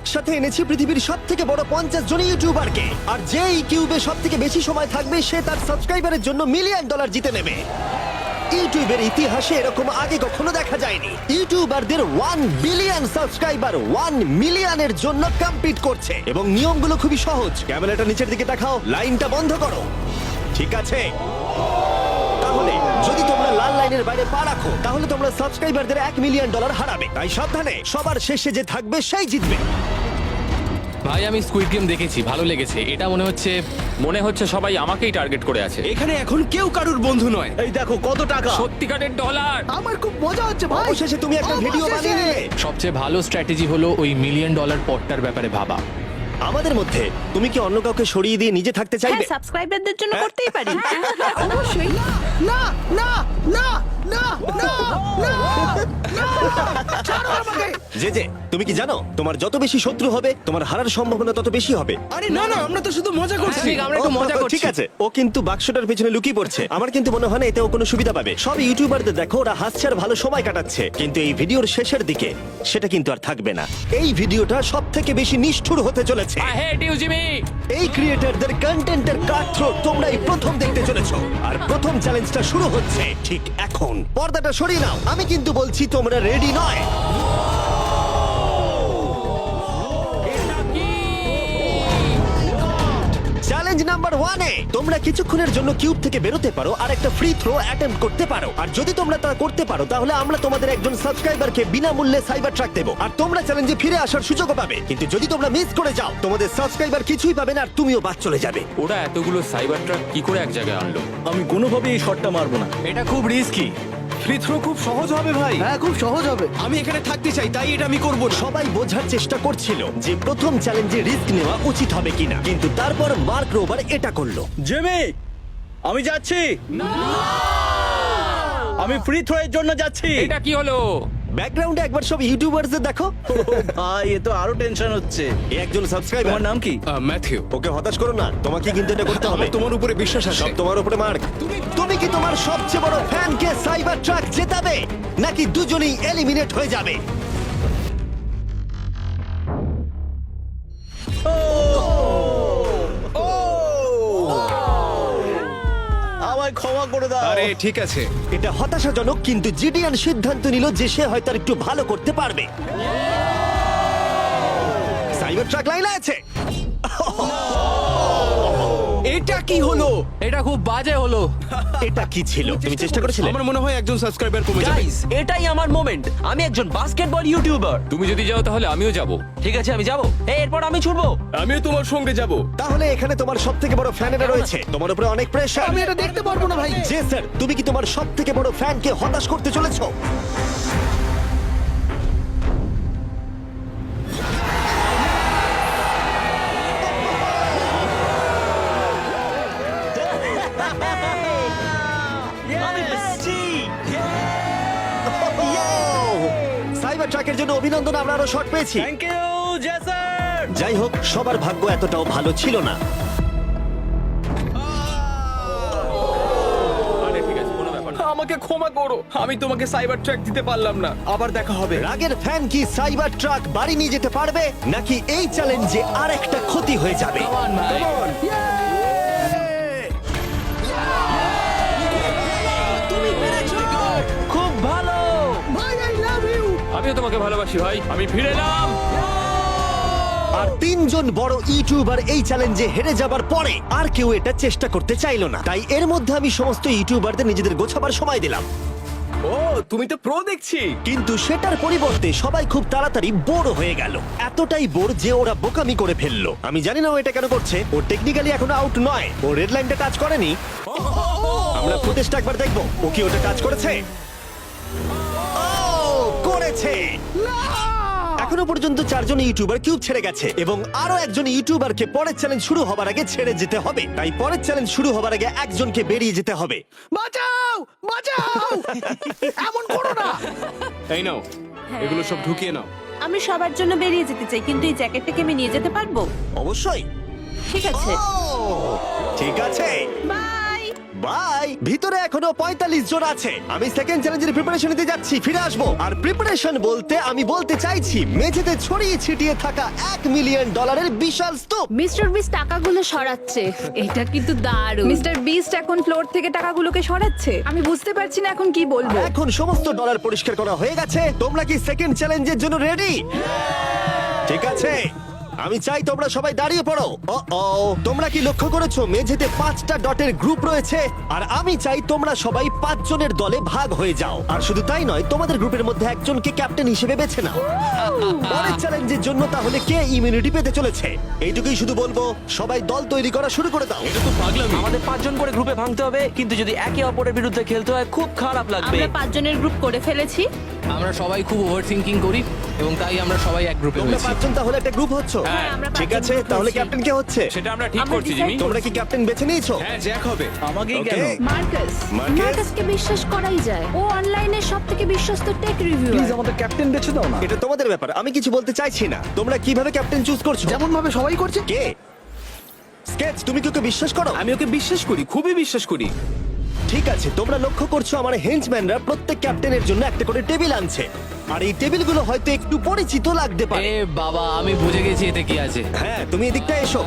একসাথে এনেছি পৃথিবীর সবথেকে বড় 50 জন ইউটিউবারকে, আর যে এই কিউবে সবথেকে বেশি সময় থাকবে সে তার সাবস্ক্রাইবারের জন্য $1 মিলিয়ন জিতে নেবে। ইউটিউবের ইতিহাসে এরকম আগে কখনো দেখা যায়নি। ইউটিউবারদের 1 বিলিয়ন সাবস্ক্রাইবার 1 মিলিয়নের জন্য কম্পিট করছে, এবং নিয়মগুলো খুবই সহজ। ক্যামেরাটা নিচের দিকে দেখাও, লাইনটা বন্ধ করো। ঠিক আছে, তাহলে যদি তোমরা লাল লাইনের বাইরে পা রাখো তাহলে তোমরা সাবস্ক্রাইবারদের $1 মিলিয়ন হারাবে। তাই সাবধানে, সবার শেষে যে থাকবে সেই জিতবে। ভাই আমি স্কুইড গেম দেখেছি, ভালো লেগেছে। এটা মনে হচ্ছে সবাই আমাকেই টার্গেট করে আছে। এখানে এখন কেউ কারুর বন্ধু নয়। এই দেখো কত টাকা। সত্যিকারের ডলার। আমার খুব মজা হচ্ছে ভাই। অবশেষে তুমি একটা ভিডিও বানিয়ে নিলে। সবচেয়ে ভালো স্ট্র্যাটেজি হলো ওই $1 মিলিয়ন পটটার ব্যাপারে ভাবা। আমাদের মধ্যে তুমি কি অন্য কাউকে সরিয়ে দিয়ে নিজে থাকতে চাইবে? হ্যাঁ, সাবস্ক্রাইবারদের জন্য করতেই পারি। অবশ্যই। না না না না না না ছাড়ো আমাকে। যে তুমি কি জানো তোমার যত বেশি শত্রু হবে তোমার হারার সম্ভাবনা তত বেশি হবে। আরে না না, আমরা তো শুধু মজা করছি। ঠিক, আমরা একটু মজা করছি। ঠিক আছে, ও কিন্তু বাক্সটার পেছনে লুকিয়ে পড়ছে। আমার কিন্তু মনে হয় না এতে ও কোনো সুবিধা পাবে। সব ইউটিউবারদের দেখো ওরা হাসছে আর ভালো সময় কাটাচ্ছে, কিন্তু এই ভিডিওর শেষের দিকে সেটা কিন্তু আর থাকবে না। এই ভিডিওটা সবথেকে বেশি নিষ্ঠুর হতে চলেছে। I hate you Jimmy. এই ক্রিয়েটরদের কন্টেন্টের কাটথ্রোট তোমরা এই প্রথম দেখতে চলেছো, আর প্রথম চ্যালেঞ্জটা শুরু হচ্ছে ঠিক এখন। পর্দাটা সরিয়ে নাও, আমি কিন্তু বলছি তোমরা রেডি নয়। চ্যালেঞ্জ নাম্বার 1 এ তোমরা কিছুক্ষণের জন্য কিউব থেকে বেরোতে পারো আর একটা ফ্রি থ্রো অ্যাটেম্প্ট করতে পারো। আর যদি তোমরা তা করতে পারো তাহলে আমরা তোমাদের একজন সাবস্ক্রাইবারকে বিনামূল্যে সাইবার ট্রাক দেবো, আর তোমরা চ্যালেঞ্জে ফিরে আসার সুযোগও পাবে। কিন্তু যদি তোমরা মিস করে যাও তোমাদের সাবস্ক্রাইবার কিছুই পাবে না আর তুমিও বাদ চলে যাবে। ওরা এতগুলো সাইবার ট্রাক কি করে এক জায়গায় আনলো? আমি কোনোভাবেই এই শটটা মারবো না। এটা খুব রিস্কি। ফ্রি থ্রো খুব সহজ হবে ভাই। হ্যাঁ খুব সহজ হবে। আমি এখানে থাকতে চাই, তাই এটা আমি করব না। সবাই বোঝার চেষ্টা করছিল যে প্রথম চ্যালেঞ্জে রিস্ক নেওয়া উচিত হবে কিনা, কিন্তু তারপর মার্ক রোবার এটা করলো। জেমি, আমি যাচ্ছি। আমি ফ্রি থ্রো এর জন্য যাচ্ছি। এটা কি হলো? ব্যাকগ্রাউন্ডে একবার সব ইউটিউবারদের দেখো। ভাই এ তো আরো টেনশন হচ্ছে। এ একজন সাবস্ক্রাইবার। তোমার নাম কি? ম্যাথিউ। ওকে হতাশ করো না, তোমাকে কিন্তু এটা করতে হবে। আমার তোমার উপরে বিশ্বাস আছে। সব তোমার উপরে মার্ক। তুমি কি তোমার সবচেয়ে বড় ফ্যানকে সাইবার ট্রাক জেতাবে নাকি দুজনেই এলিমিনেট হয়ে যাবে? আমায় ক্ষমা করে দাও। আরে ঠিক আছে। এটা হতাশাজনক, কিন্তু জিডিয়ান সিদ্ধান্ত নিল যে সে হয়তো আর একটু ভালো করতে পারবে। সাইবার ট্রাক লাইনে আছে। এটা কি হলো? এটা খুব বাজে হলো। এটা কি ছিল? তুমি চেষ্টা করেছিলে? আমার মনে হয় একজন সাবস্ক্রাইবার কমে যাবে। গাইস, এটাই আমার মোমেন্ট। আমি একজন বাস্কেটবল ইউটিউবার। তুমি যদি যাও তাহলে আমিও যাব। ঠিক আছে, আমি যাব। এরপর আমি ছুটবো। আমিও তোমার সঙ্গে যাব। তাহলে এখানে তোমার সবথেকে বড় ফ্যানেরা রয়েছে, তোমার উপরে অনেক প্রেসার। আমি এটা দেখতে পারবো না ভাই। জি স্যার, তুমি কি তোমার সবথেকে বড় ফ্যানকে হতাশ করতে চলেছো? আমি পেরেছি। সাইবার ট্রাকের জন্য অভিনন্দন, আমরা আরো শট পেয়েছি। থ্যাংক ইউ জেসার। যাই হোক, সবার ভাগ্য এতটাও ভালো ছিল না। আরে ঠিক আছে, কোনো ব্যাপার না। আমাকে ক্ষমা করো, আমি তোমাকে সাইবার ট্র্যাক দিতে পারলাম না। আবার দেখা হবে। রাগের ফ্যান কি সাইবার ট্রাক বাড়ি নিয়ে যেতে পারবে নাকি এই চ্যালেঞ্জে আর একটা ক্ষতি হয়ে যাবে? Come on, ভাই। তুমি পেরেছো। খুব ভালো। ভাই আই লাভ ইউ। আমিও তোমাকে ভালোবাসি ভাই। আমি ফিরে এলাম। আর তিনজন বড় ইউটিউবার এই চ্যালেঞ্জে হেরে যাবার পরে আর কেউ এটা চেষ্টা করতে চাইলো না। তাই এর মধ্যে আমি সমস্ত ইউটিউবারদের নিজেদের গোছাবার সময় দিলাম। ও, তুমি তো প্রো দেখছি। কিন্তু সেটার পরিবর্তে সবাই খুব তাড়াতাড়ি বোর হয়ে গেল। এতটাই বোর যে ওরা বোকামি করে ফেললো। আমি জানি না ও এটা কেন করছে। ও টেকনিক্যালি এখনো আউট নয়, ও রেড লাইনটা টাচ করেনি। আমরা ফুটেজটা একবার দেখবো, ও কি ওটা টাচ করেছে? ও করেছে। এখনো পর্যন্ত 4 জন ইউটিউবার কিউব ছেড়ে গেছে, এবং আরো একজন ইউটিউবারকে পরের চ্যালেঞ্জ শুরু হবার আগে ছেড়ে যেতে হবে। তাই পরের চ্যালেঞ্জ শুরু হবার আগে একজনকে বেরিয়ে যেতে হবে। বাঁচাও বাঁচাও। এমন করো না। এই নাও, এগুলো সব ঢুকিয়ে নাও। আমি সবার জন্য বেরিয়ে যেতে চাই, কিন্তু এই জ্যাকেটটাকে আমি নিয়ে যেতে পারবো? অবশ্যই। ঠিক আছে। ও, ঠিক আছে। বাই। বাই। ভিতরে এখনো 45 জন আছে। আমি সেকেন্ড চ্যালেঞ্জের প্রিপারেশন নিতে যাচ্ছি, ফিরে আসবো। আর প্রিপারেশন বলতে আমি বলতে চাইছি মেঝেতে ছড়িয়ে ছিটিয়ে থাকা $1 মিলিয়ন বিশাল স্তূপ। মিস্টার বিস্ট টাকাগুলো সরাচ্ছে, এটা কিন্তু দারুণ। মিস্টার বিস্ট এখন ফ্লোর থেকে টাকাগুলোকে সরাচ্ছে। আমি বুঝতে পারছি না এখন কি বলবো। এখন সমস্ত ডলার পরিষ্কার করা হয়ে গেছে। তোমরা কি সেকেন্ড চ্যালেঞ্জের জন্য রেডি? ঠিক আছে, আমি চাই তোমরা সবাই দাঁড়িয়ে পড়ো। তোমরা কি লক্ষ্য করেছো মেঝেতে 5টা ডটের গ্রুপ রয়েছে? আর আমি চাই তোমরা সবাই 5 জনের দলে ভাগ হয়ে যাও। আর শুধু তাই নয়, তোমাদের গ্রুপের মধ্যে একজনকে ক্যাপ্টেন হিসেবে বেছে নাও। পরের চ্যালেঞ্জের জন্য তাহলে কে ইমিউনিটি পেতে চলেছে? এইটুকুই শুধু বলবো, সবাই দল তৈরি করা শুরু করে দাও। এটা তো পাগলামি। আমাদের 5 জন করে গ্রুপে ভাঙতে হবে, কিন্তু যদি একে অপরের বিরুদ্ধে খেলতে হয় খুব খারাপ লাগবে। আমরা 5 জনের গ্রুপ করে ফেলেছি। আমরা সবাই খুব ওভার থিঙ্কিং করি এবং তাই আমরা সবাই এক গ্রুপে তোমরা হয়েছি। 5 জন তাহলে একটা গ্রুপ হচ্ছ? হ্যাঁ, আমরা ঠিক 5 আছে, জন group তাহলে হয়েছি। ক্যাপ্টেন কে হচ্ছে? সেটা আমরা ঠিক আমরা করছি decide জিমি। তোমরা কি ক্যাপ্টেন বেছে নিয়েছো? হ্যাঁ, জ্যাক হবে। আমাকেই Okay. কেন? মার্কাস। মার্কেস? মার্কাসকে বিশ্বাস করাই যায়, ও অনলাইনে সবথেকে বিশ্বস্ত টেক রিভিউয়ার। আমাদের ক্যাপ্টেন বেছে দাও না। এটা তোমাদের ব্যাপার, আমি কিছু বলতে চাইছি না। তোমরা কিভাবে ক্যাপ্টেন চুজ করছো? যেমন ভাবে সবাই করছে। কে? স্কেচ, তুমি কি ওকে বিশ্বাস করো? আমি ওকে বিশ্বাস করি, খুবই বিশ্বাস করি। ঠিক আছে, তোমরা লক্ষ্য করছো আমার হেঞ্চম্যানরা প্রত্যেক ক্যাপ্টেনের জন্য একটা করে টেবিল আনছে। আর এই টেবিলগুলো হয়তো একটু পরিচিত লাগতে পারে। এ বাবা, আমি বুঝে গেছি এতে কি আছে। হ্যাঁ, তুমি এদিকটা এসো।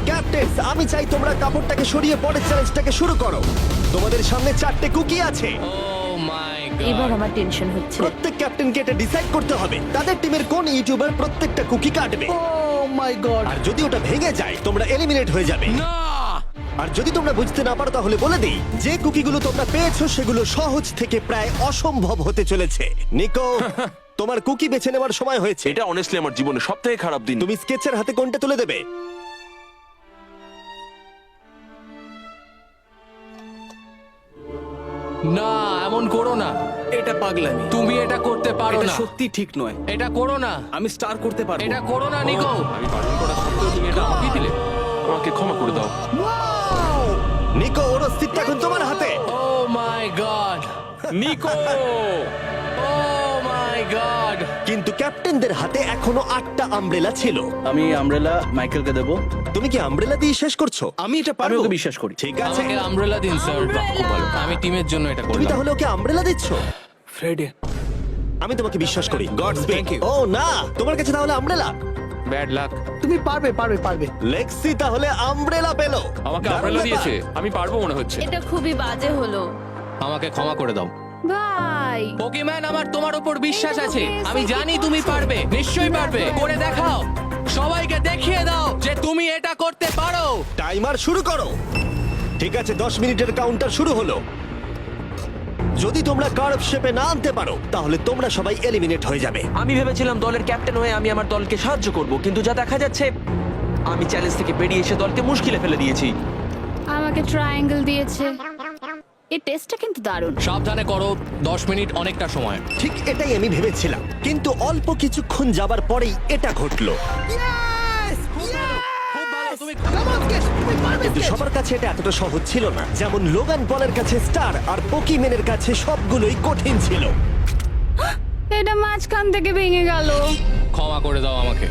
ক্যাপ্টেন, আমি চাই তোমরা কাপড়টাকে সরিয়ে পরের চ্যালেঞ্জটাকে শুরু করো। তোমাদের সামনে 4টে কুকি আছে। ও মাই এবার গড। আমার টেনশন হচ্ছে। প্রত্যেক ক্যাপ্টেনকে এটা ডিসাইড করতে হবে তাদের টিমের কোন ইউটিউবার প্রত্যেকটা কুকি কাটবে। ও মাই গড। আর যদি ওটা ভেঙে যায় তোমরা এলিমিনেট হয়ে যাবে। না! আর যদি তোমরা বুঝতে না পারো তাহলে বলে দিই, যে কুকিগুলো তোমরা পেয়েছো সেগুলো সহজ থেকে প্রায় অসম্ভব হতে চলেছে। নিকো, তোমার কুকি বেছে নেওয়ার সময় হয়েছে। এটা অনেস্টলি আমার জীবনের সবথেকে খারাপ দিন। তুমি স্কেচের হাতে কোনটা তুলে দেবে? না, এমন করো না। এটা পাগলামি। তুমি এটা করতে পারো এটা না। সত্যি ঠিক নয়। এটা করো না। আমি স্টার করতে পারবো। এটা করো না নিকো। আমি বারণ করা সত্ত্বেও তুমি এটা আমাকে দিলে। আমাকে ক্ষমা করে দাও। নিকো, ওর অস্তিত্ব এখন তোমার হাতে। ও my god. Nicco! O my god. কিন্তু ক্যাপ্টেনদের হাতে এখনো 8টা আমব্রেলা ছিল। আমি আমব্রেলা মাইকেলকে দেবো। তুমি কি আমব্রেলা দিয়ে শেষ করছো? আমি এটা আমি পারবো। ওকে বিশ্বাস করি। ঠিক আছে, আমাকে আমব্রেলা দিন স্যার। খুব ভালো। আমি টিমের জন্য এটা তুমি করলাম। তাহলে ওকে আমব্রেলা দিচ্ছ? ফ্রেডে, আমি তোমাকে বিশ্বাস করি। Gods speak. Thank you. ও না, তোমার কাছে তাহলে আমব্রেলা? Bad luck. তুমি পারবে পারবে পারবে। লেক্সি তাহলে আমব্রেলা পেলো। আমাকে দারুণ আমব্রেলা ব্যাপার। দিয়েছে। আমি পারবো মনে হচ্ছে। এটা খুবই বাজে হলো। আমাকে ক্ষমা করে দাও। ভাই, পোকিম্যান, আমার তোমার উপর বিশ্বাস আছে। আমি জানি তুমি পারবে, নিশ্চয়ই পারবে। করে দেখাও, সবাইকে দেখিয়ে দাও যে তুমি এটা করতে পারো। টাইমার শুরু করো। ঠিক আছে, 10 মিনিটের কাউন্টার শুরু হলো। যদি তোমরা কার্ভ শেপে না আনতে পারো তাহলে তোমরা সবাই এলিমিনেট হয়ে যাবে। আমি ভেবেছিলাম দলের ক্যাপ্টেন হয়ে আমি আমার দলকে সাহায্য করব, কিন্তু যা দেখা যাচ্ছে আমি চ্যালেঞ্জ থেকে বেরিয়ে এসে দলকে মুশকিলে ফেলে দিয়েছি। আমাকে ট্রায়াঙ্গেল দিয়েছে। এই টেস্টটা কিন্তু দারুণ। সাবধানে করো, 10 মিনিট অনেকটা সময়। ঠিক এটাই আমি ভেবেছিলাম, কিন্তু অল্প কিছুক্ষণ যাবার পরেই এটা ঘটলো। ইয়েস! খুব ভালো, তুমি কাম অন স্কেচ, তুমি পারবে কিন্তু স্কেচ। সবার কাছে এটা এতটা সহজ ছিল না। যেমন লোগান পলের কাছে স্টার আর পোকিম্যানের কাছে সবগুলোই কঠিন ছিল। এটা মাঝখান থেকে ভেঙে গেল। ক্ষমা করে দাও আমাকে।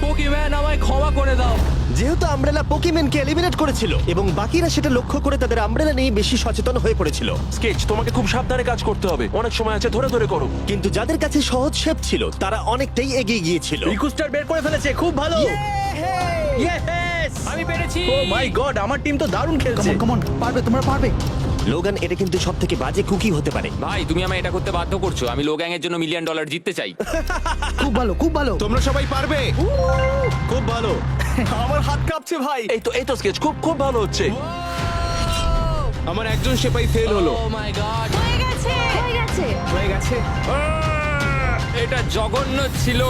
পোকিম্যান, আমায় ক্ষমা করে দাও। যেহেতু আমব্রেলা পোকিম্যানকে এলিমিনেট করেছিল এবং বাকিরা সেটা লক্ষ্য করে তাদের আমব্রেলা নিয়ে বেশি সচেতন হয়ে পড়েছিল। স্কেচ, তোমাকে খুব সাবধানে কাজ করতে হবে। অনেক সময় আছে, ধরে ধরে করো। কিন্তু যাদের কাছে সহজ শেপ ছিল তারা অনেকটাই এগিয়ে গিয়েছিল। রিকুস্টার বের করে ফেলেছে, খুব ভালো। ইয়েস! আমি পেরেছি। ও মাই গড, আমার টিম তো দারুণ খেলছে। কাম অন, পারবে, তোমরা পারবে। লোগান, এটা কিন্তু সব থেকে বাজে কুকি হতে পারে। ভাই, তুমি আমায় এটা করতে বাধ্য করছো। আমি লো গ্যাং এর জন্য $1 মিলিয়ন জিততে চাই। খুব ভালো খুব ভালো। তোমরা সবাই পারবে। খুব ভালো। আমার হাত কাঁপছে ভাই। এই তো স্কেচ, খুব খুব ভালো হচ্ছে। আমার একজন সেপাই ফেল হলো। Oh my god. হয়ে গেছে, হয়ে গেছে। হয়ে গেছে। এটা জঘন্য ছিল।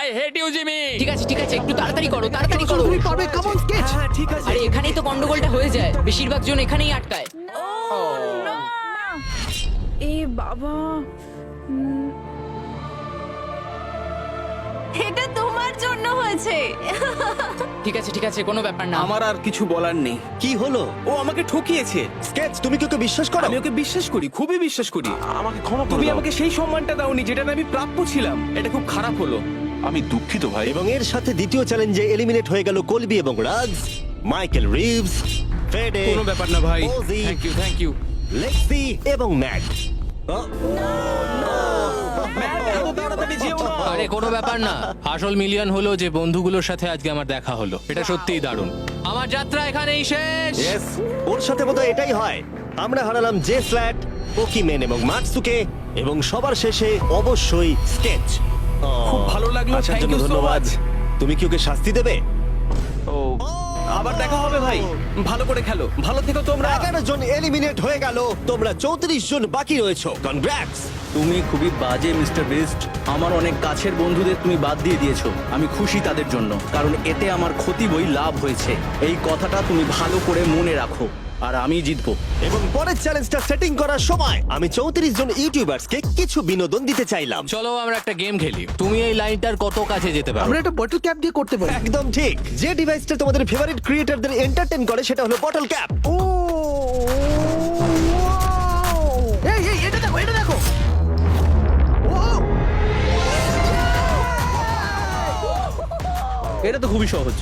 I hate you Jimmy. ঠিক আছে ঠিক আছে, একটু তাড়াতাড়ি করো, তাড়াতাড়ি করো। তুমি পারবে, কাম অন স্কেচ। ঠিক আছে। আরে এখানেই তো গন্ডগোলটা হয়ে যায়, বেশিরভাগ জন এখানেই আটকায়। এ বাবা। এটা তোমার জন্য হয়েছে। ঠিক আছে, কোনো ব্যাপার না। আমার আর কিছু বলার নেই। কি হলো? ও আমাকে ঠকিয়েছে। স্কেচ, তুমি কি ওকে বিশ্বাস করো? আমি ওকে বিশ্বাস করি, খুবই বিশ্বাস করি। আমাকে ক্ষমা করে তুমি দাও। আমাকে সেই সম্মানটা দাওনি যেটা আমি প্রাপ্য ছিলাম। এটা খুব খারাপ হলো। আমি দুঃখিত ভাই। এবং এর সাথে দ্বিতীয় চ্যালেঞ্জে এলিমিনেট হয়ে গেল কলবি এবং রাজ, মাইকেল রিভস, ফেডে, কোনো ব্যাপার না ভাই। ওজি, থ্যাংক ইউ লেক্সি এবং ম্যাট। আরে কোনো ব্যাপার না, আসল মিলিয়ন হলো যে বন্ধুগুলোর সাথে আজকে আমার দেখা হলো, এটা সত্যিই দারুণ। আমার যাত্রা এখানেই শেষ। Yes, ওর সাথে বোধহয় এটাই হয়। আমরা হারালাম জে স্ল্যাট, পোকিমেন এবং মাটসুকে, এবং সবার শেষে অবশ্যই স্কেচ। খুব ভালো লাগলো, আসার thank জন্য you so ধন্যবাদ। much. তুমি কি ওকে শাস্তি দেবে? ও আবার দেখা হবে ভাই, ভালো করে খেলো, ভালো থেকো তোমরা। 11 জন এলিমিনেট হয়ে গেল, তোমরা 34 জন বাকি রয়েছো। কনগ্রাটস। তুমি খুবই বাজে মিস্টার বিস্ট। আমার অনেক কাছের বন্ধুদের তুমি বাদ দিয়ে দিয়েছো। আমি খুশি তাদের জন্য, কারণ এতে আমার ক্ষতি বই লাভ হয়েছে। এই কথাটা তুমি ভালো করে মনে রাখো, আর আমি জিতবো। এবং পরের চ্যালেঞ্জটা সেটিং করার সময় আমি 34 জন ইউটিউবার্সকে কিছু বিনোদন দিতে চাইলাম। চলো আমরা একটা গেম খেলি, তুমি এই লাইনটার কত কাছে যেতে পারো? আমরা একটা বটল ক্যাপ দিয়ে করতে পারি। একদম ঠিক। যে ডিভাইসটা তোমাদের ফেভারিট ক্রিয়েটরদের এন্টারটেইন করে সেটা হলো বটল ক্যাপ। ও এই এই এটা দেখো, এটা দেখো। ও এটা তো খুবই সহজ।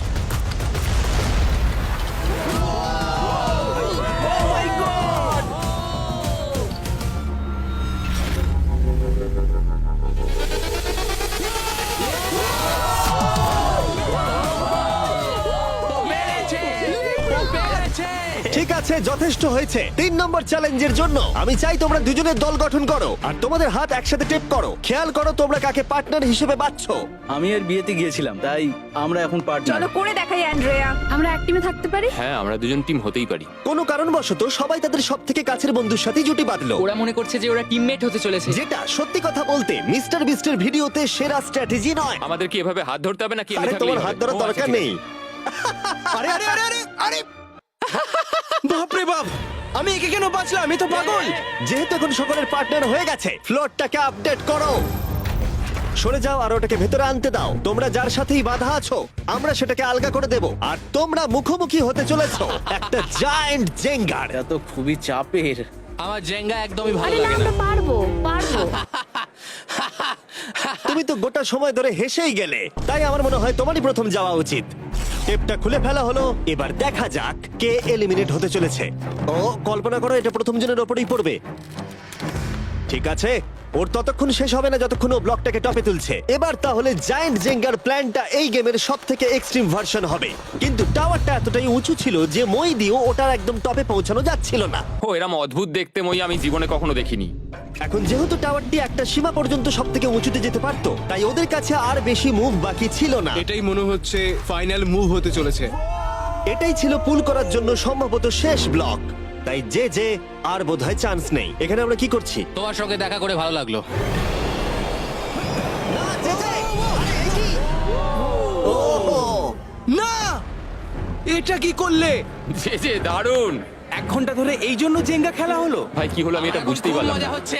ঠিক আছে, যথেষ্ট হয়েছে। 3 নম্বর চ্যালেঞ্জের জন্য আমি চাই তোমরা দুজনের দল গঠন করো আর তোমাদের হাত একসাথে টেপ করো। খেয়াল করো তোমরা কাকে পার্টনার হিসেবে বাছছো। আমি এর বিয়েতে গিয়েছিলাম, তাই আমরা এখন পার্টনার। চলো করে দেখাই অ্যান্ড্রেয়া। আমরা এক টিমে থাকতে পারি? হ্যাঁ আমরা দুজন টিম হতেই পারি। কোনো কারণবশত সবাই তাদের সব থেকে কাছের বন্ধুর সাথে জুটি বাঁধলো, ওরা মনে করছে যে ওরা টিমমেট হতে চলেছে। যেটা সত্যি কথা বলতে মিস্টার বিস্টের ভিডিওতে সেরা স্ট্র্যাটেজি নয়। আমাদের কি এভাবে হাত ধরতে হবে নাকি? আরে তোমার হাত ধরার দরকার নেই। আরে আরে আরে আরে আরে বাপরে বাপ, আমি একে কেন বাঁচলাম? আমি তো পাগল। যেহেতু এখন সকলের পার্টনার হয়ে গেছে, ফ্লোরটাকে আপডেট করো। সরে যাও আর ওটাকে ভেতরে আনতে দাও। তোমরা যার সাথেই বাধা আছো আমরা সেটাকে আলগা করে দেব। আর তোমরা মুখোমুখি হতে চলেছো একটা জায়ান্ট জেঙ্গার। এটা তো খুবই চাপের। আমার জেঙ্গা একদমই ভালো আরে না, লাগে না। আমরা পারবো পারবো। তুমি তো গোটা সময় ধরে হেসেই গেলে, তাই আমার মনে হয় তোমারই প্রথম যাওয়া উচিত। টেপটা খুলে ফেলা হলো, এবার দেখা যাক কে এলিমিনেট হতে চলেছে। ও কল্পনা করো এটা প্রথম জনের ওপরেই পড়বে। ঠিক আছে, ওর ততক্ষণ শেষ হবে না যতক্ষণ ও ব্লকটাকে টপে তুলছে। এবার তাহলে জায়ান্ট জেঙ্গার প্ল্যানটা এই গেমের সব থেকে এক্সট্রিম ভার্সন হবে। কিন্তু টাওয়ারটা এতটাই উঁচু ছিল যে মই দিয়েও ওটার একদম টপে পৌঁছানো যাচ্ছিল না। ও এরম অদ্ভুত দেখতে মই আমি জীবনে কখনো দেখিনি। এখন যেহেতু টাওয়ারটি একটা সীমা পর্যন্ত সব থেকে উঁচুতে যেতে পারতো, তাই ওদের কাছে আর বেশি মুভ বাকি ছিল না। এটাই মনে হচ্ছে ফাইনাল মুভ হতে চলেছে। এটাই ছিল পুল করার জন্য সম্ভবত শেষ ব্লক, তাই যে আর বোধহয় চান্স নেই। এখানে আমরা কি করছি? তোমার সঙ্গে দেখা করে ভালো লাগলো। না, জে, আরে এই কি? ওহো! না, এটা কি করলে? যে দারুণ। 1 ঘন্টা ধরে এই জন্য জেঙ্গা খেলা হলো? ভাই কি হলো আমি এটা বুঝতেই পারলাম মজা না। হচ্ছে।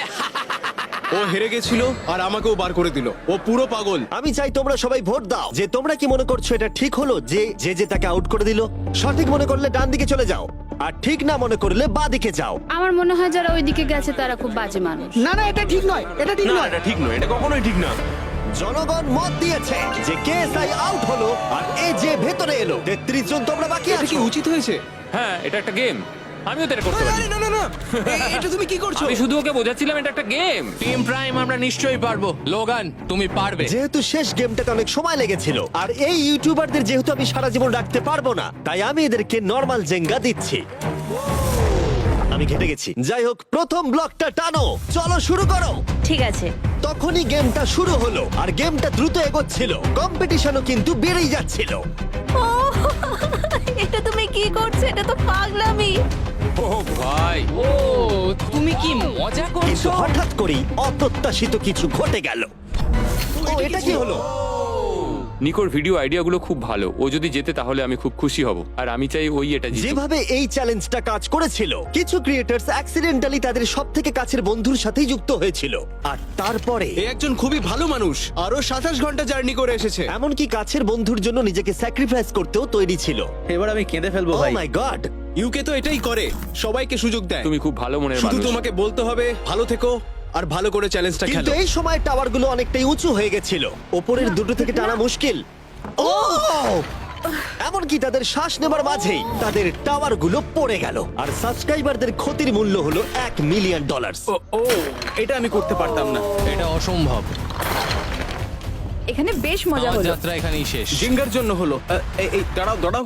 ও হেরে গেছিল আর আমাকেও বার করে দিল। ও পুরো পাগল। আমি চাই তোমরা সবাই ভোট দাও যে তোমরা কি মনে করছো এটা ঠিক হলো যে তাকে আউট করে দিল। সঠিক মনে করলে ডান দিকে চলে যাও, আর ঠিক না মনে করলে বাঁ দিকে যাও। আমার মনে হয় যারা ওইদিকে গেছে তারা খুব বাজে মানুষ। না না, এটা ঠিক নয়, এটা ঠিক না নয়। এটা ঠিক নয়, এটা কখনোই ঠিক না। জনগণ মত দিয়েছে যে কেএসআই আউট হলো আর এ যে ভেতরে এলো। 33 জন তোমরা বাকি এটা কি আছো। উচিত হয়েছে? হ্যাঁ এটা একটা গেম, আমিও তো এটা করতে পারি। আরে না না না, এটা তুমি কি করছো? আমি শুধু ওকে বোঝাচ্ছিলাম এটা একটা গেম। টিম প্রাইম আমরা নিশ্চয়ই পারবো। লোগান তুমি পারবে। যেহেতু শেষ গেমটাতে অনেক সময় লেগেছিল আর এই ইউটিউবারদের যেহেতু আমি সারা জীবন রাখতে পারবো না, তাই আমি এদেরকে নরমাল জেঙ্গা দিচ্ছি। আমি ঘেটে গেছি। যাই হোক, প্রথম ব্লকটা টানো, চলো শুরু করো। ঠিক আছে। তখনই গেমটা শুরু হলো আর গেমটা দ্রুত এগোচ্ছিল, কম্পিটিশনও কিন্তু বেড়েই যাচ্ছিল। ও এটা তুমি কি করছো? এটা তো পাগলামি। ও ভাই, ও তুমি কি মজা কিন্তু করছো? হঠাৎ করেই অপ্রত্যাশিত কিছু ঘটে গেল। ও এটা কি হলো? নিকোর ভিডিও আইডিয়াগুলো খুব ভালো। ও যদি জেতে তাহলে আমি খুব খুশি হব, আর আমি চাই ওই এটা জিতুক। যেভাবে এই চ্যালেঞ্জটা কাজ করেছিল, কিছু ক্রিয়েটার্স অ্যাক্সিডেন্টালি তাদের সব থেকে কাছের বন্ধুর সাথেই যুক্ত হয়েছিল, আর তারপরে এ একজন খুবই ভালো মানুষ, আরো 27 ঘন্টা জার্নি করে এসেছে। এমনকি কাছের বন্ধুর জন্য নিজেকে স্যাক্রিফাইস করতেও তৈরি ছিল। এবার আমি কেঁদে ফেলবো ও ভাই। মাই গড! ইউকে তো এটাই করে, সবাইকে সুযোগ দেয়। তুমি খুব ভালো মনের শুধু মানুষ। তোমাকে বলতে হবে ভালো থেকো আর ভালো করে চ্যালেঞ্জটা কিন্তু খেলো। এই সময় টাওয়ারগুলো অনেকটাই উঁচু হয়ে গেছিল, ওপরের দুটো থেকে টানা মুশকিল। ও এমনকি তাদের শ্বাস নেবার মাঝেই তাদের টাওয়ার গুলো পড়ে গেল, আর সাবস্ক্রাইবারদের ক্ষতির মূল্য হলো $1 মিলিয়ন। ও এটা আমি করতে পারতাম না। এটা অসম্ভব। এখানে বেশ মজা আমার হলো। যাত্রা এখানেই শেষ। জিঙ্গার জন্য হলো। এই দাঁড়াও দাঁড়াও।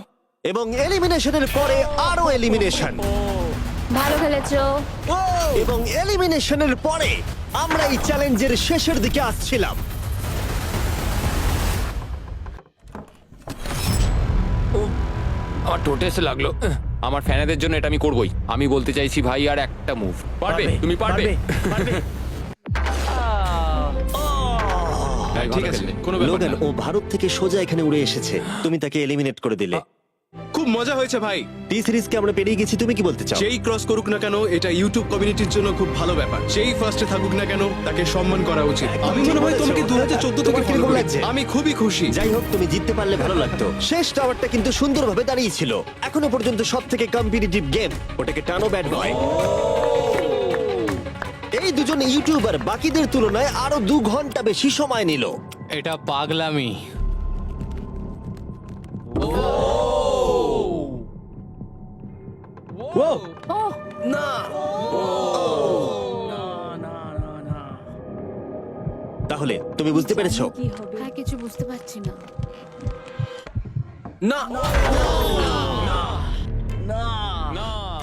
এবং এলিমিনেশনের পরে আরো এলিমিনেশন, ভালো খেলেছো। এবং এলিমিনেশনের পরে আমরা এই চ্যালেঞ্জের শেষের দিকে আসছিলাম। আমার টোটে এসে লাগলো। আমার ফ্যানেদের জন্য এটা আমি করবোই। আমি বলতে চাইছি ভাই, আর একটা মুভ পারবে, তুমি পারবে। ভাই, ঠিক ভালো আছে, খেললে। কোনো ব্যাপার লোগান, না। ও ভারত থেকে সোজা এখানে উড়ে এসেছে, তুমি তাকে এলিমিনেট করে দিলে। খুব মজা হয়েছে ভাই। টি সিরিজকে আমরা পেরিয়ে গেছি, তুমি কি বলতে চাও? যেই ক্রস করুক না কেন, এটা ইউটিউব কমিউনিটির জন্য খুব ভালো ব্যাপার। যেই ফার্স্টে থাকুক না কেন, তাকে সম্মান করা উচিত। আমি মনে হয় তোমাকে 2014 থেকে তোমার ফলো কিরকম করি। লাগছে? আমি খুবই খুশি। যাই হোক, তুমি জিততে পারলে ভালো লাগতো। শেষ টাওয়ারটা কিন্তু সুন্দরভাবে দাঁড়িয়েছিল। এখনো পর্যন্ত সব থেকে কম্পিটিটিভ গেম, ওটাকে টানো ব্যাড নয়। এই দুজন ইউটিউবার বাকিদের তুলনায় আরো 2 ঘন্টা বেশি সময় নিল। এটা পাগলামি। তাহলে তুমি বুঝতে পেরেছো? কি হবে? হ্যাঁ, কিছু বুঝতে পারছি না। না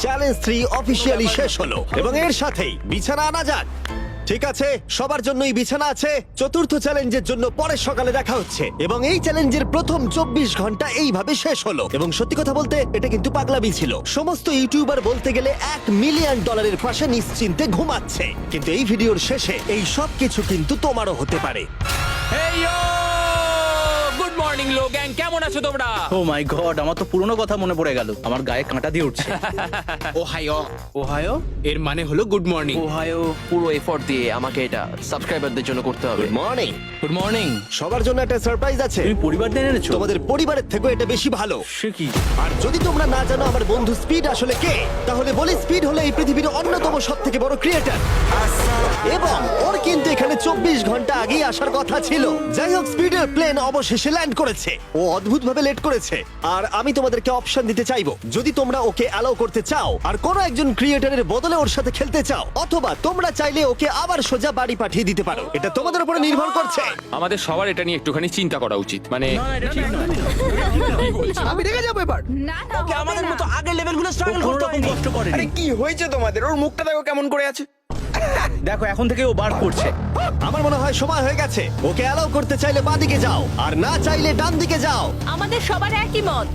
চ্যালেঞ্জ 3 অফিসিয়ালি শেষ হলো, এবং এর সাথেই বিছানা আনা যাক। ঠিক আছে, সবার জন্যই বিছানা আছে। চতুর্থ চ্যালেঞ্জের জন্য পরের সকালে দেখা হচ্ছে, এবং এই চ্যালেঞ্জের প্রথম 24 ঘন্টা এইভাবে শেষ হলো। এবং সত্যি কথা বলতে, এটা কিন্তু পাগলামি ছিল। সমস্ত ইউটিউবার বলতে গেলে $1 মিলিয়ন পাশে নিশ্চিন্তে ঘুমাচ্ছে। কিন্তু এই ভিডিওর শেষে এই সব কিছু কিন্তু তোমারও হতে পারে। হেই ইয়ো! গুড মর্নিং লোগ্যাং, কেমন আছো তোমরা? ও মাই গড, আমার তো পুরনো কথা মনে পড়ে গেল। আমার গায়ে কাঁটা দিয়ে উঠছে। ওহায়ো এর মানে হলো গুড মর্নিং। ওহায়ো পুরো এফোর্ট দিয়ে আমাকে এটা সাবস্ক্রাইবারদের জন্য করতে হবে। Good morning. Good morning. সবার জন্য একটা সারপ্রাইজ আছে। তুমি পরিবার নিয়ে এনেছো? তোমাদের পরিবারের থেকেও এটা বেশি ভালো। সে কি? আর যদি তোমরা না জানো আমার বন্ধু স্পিড আসলে কে, তাহলে বলি স্পিড হলো এই পৃথিবীর অন্যতম সবথেকে বড় ক্রিয়েটর, এবং ওর কিন্তু এখানে 24 ঘন্টা আগেই আসার কথা ছিল। যাই হোক, স্পিডের প্লেন অবশেষে ল্যান্ড করেছে। ও অদ্ভুতভাবে লেট করেছে, আর আমি তোমাদেরকে অপশন দিতে চাইবো। যদি তোমরা ওকে অ্যালাউ করতে চাও আর কোনো একজন ক্রিয়েটরের বদলে ওর সাথে খেলতে চাও, অথবা তোমরা চাইলে ওকে আবার সোজা বাড়ি পাঠিয়ে দিতে পারো। এটা তোমাদের উপরে নির্ভর করছে। আমাদের সবার এটা নিয়ে একটুখানি চিন্তা করা উচিত। মানে না, এটা ঠিক নয়। আমি রেগে যাবো এবার। না না, হবে আমাদের না। মতো আগের লেভেলগুলো ও স্ট্রাগল কোনো করতে রকম হয়নি। কষ্ট করেনি। আরে কি হয়েছে তোমাদের? ওর মুখটা দেখো কেমন করে আছে। দেখো, এখন থেকে ও বার করছে। আমার মনে হয় সময় হয়ে গেছে। ওকে অ্যালাউ করতে চাইলে বাঁদিকে যাও, আর না চাইলে ডান দিকে যাও। আমাদের সবার একই মত।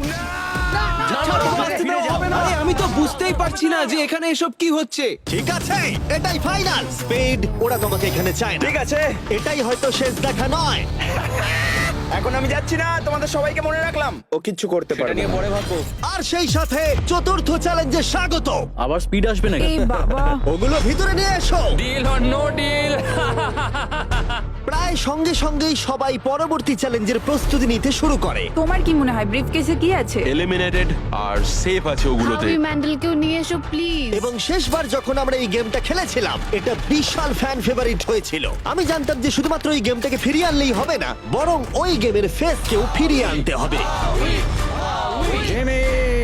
আরে আমি তো বুঝতেই পারছি না যে এখানে এসব কি হচ্ছে। ঠিক আছে, এটাই ফাইনাল। স্পিড, ওরা তোমাকে এখানে চায় না। ঠিক আছে, এটাই হয়তো শেষ দেখা নয়। এখন আমি যাচ্ছি না, তোমাদের সবাইকে মনে রাখলাম। ও কিচ্ছু করতে এটা পারবে নিয়ে না। পরে ভাববো। আর সেই সাথে চতুর্থ চ্যালেঞ্জে স্বাগত। আবার স্পিড আসবে নাকি? এই বাবা, ওগুলো ভিতরে নিয়ে এসো। Deal or no deal? প্রায় সঙ্গে সঙ্গেই সবাই পরবর্তী চ্যালেঞ্জের প্রস্তুতি নিতে শুরু করে। তোমার কি মনে হয় ব্রিফকেসে কি আছে? এলিমিনেটেড আর সেফ আছে ওগুলোতে। আমি ম্যান্ডেলকেও নিয়ে এসো প্লিজ। এবং শেষবার যখন আমরা এই গেমটা খেলেছিলাম, এটা বিশাল ফ্যান ফেভারিট হয়েছিল। আমি জানতাম যে শুধুমাত্র এই গেমটাকে ফিরিয়ে আনলেই হবে না, বরং ওই গেমের ফেসকেও ফিরিয়ে আনতে হবে।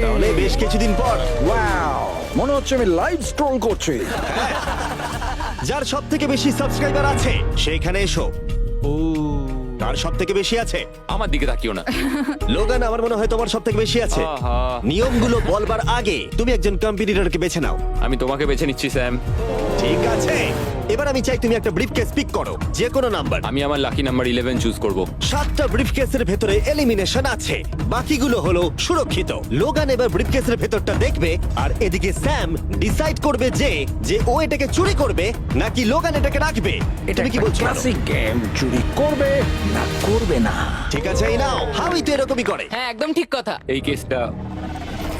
তাহলে বেশ কিছুদিন পর মনে হচ্ছে আমি লাইভ স্ক্রল করছি। যার সব থেকে বেশি সাবস্ক্রাইবার আছে সেখানে এসো। কার সব থেকে বেশি আছে? আমার দিকে তাকিও না। লোগান, আমার মনে হয় তোমার সব থেকে বেশি আছে। আহা। নিয়মগুলো বলবার আগে তুমি একজন কম্পিটিটরকে বেছে নাও। আমি তোমাকে বেছে নিচ্ছি স্যাম। ঠিক আছে, এবার আমি চাই তুমি একটা ব্রিফকেস পিক করো, যে কোনো নাম্বার। আমি আমার লাকি নাম্বার 11 চুজ করব। 7টা ব্রিফকেসের ভেতরে এলিমিনেশন আছে, বাকিগুলো হলো সুরক্ষিত। লোগান এবার ব্রিফকেসের ভেতরটা দেখবে, আর এদিকে স্যাম ডিসাইড করবে যে ও এটাকে চুরি করবে নাকি লোগান এটাকে রাখবে। তুমি কি বলছো? গেম, চুরি করবে না করবে না। ঠিক আছে, এই নাও। হাউই তো এরকমই করে। হ্যাঁ, একদম ঠিক কথা। এই কেসটা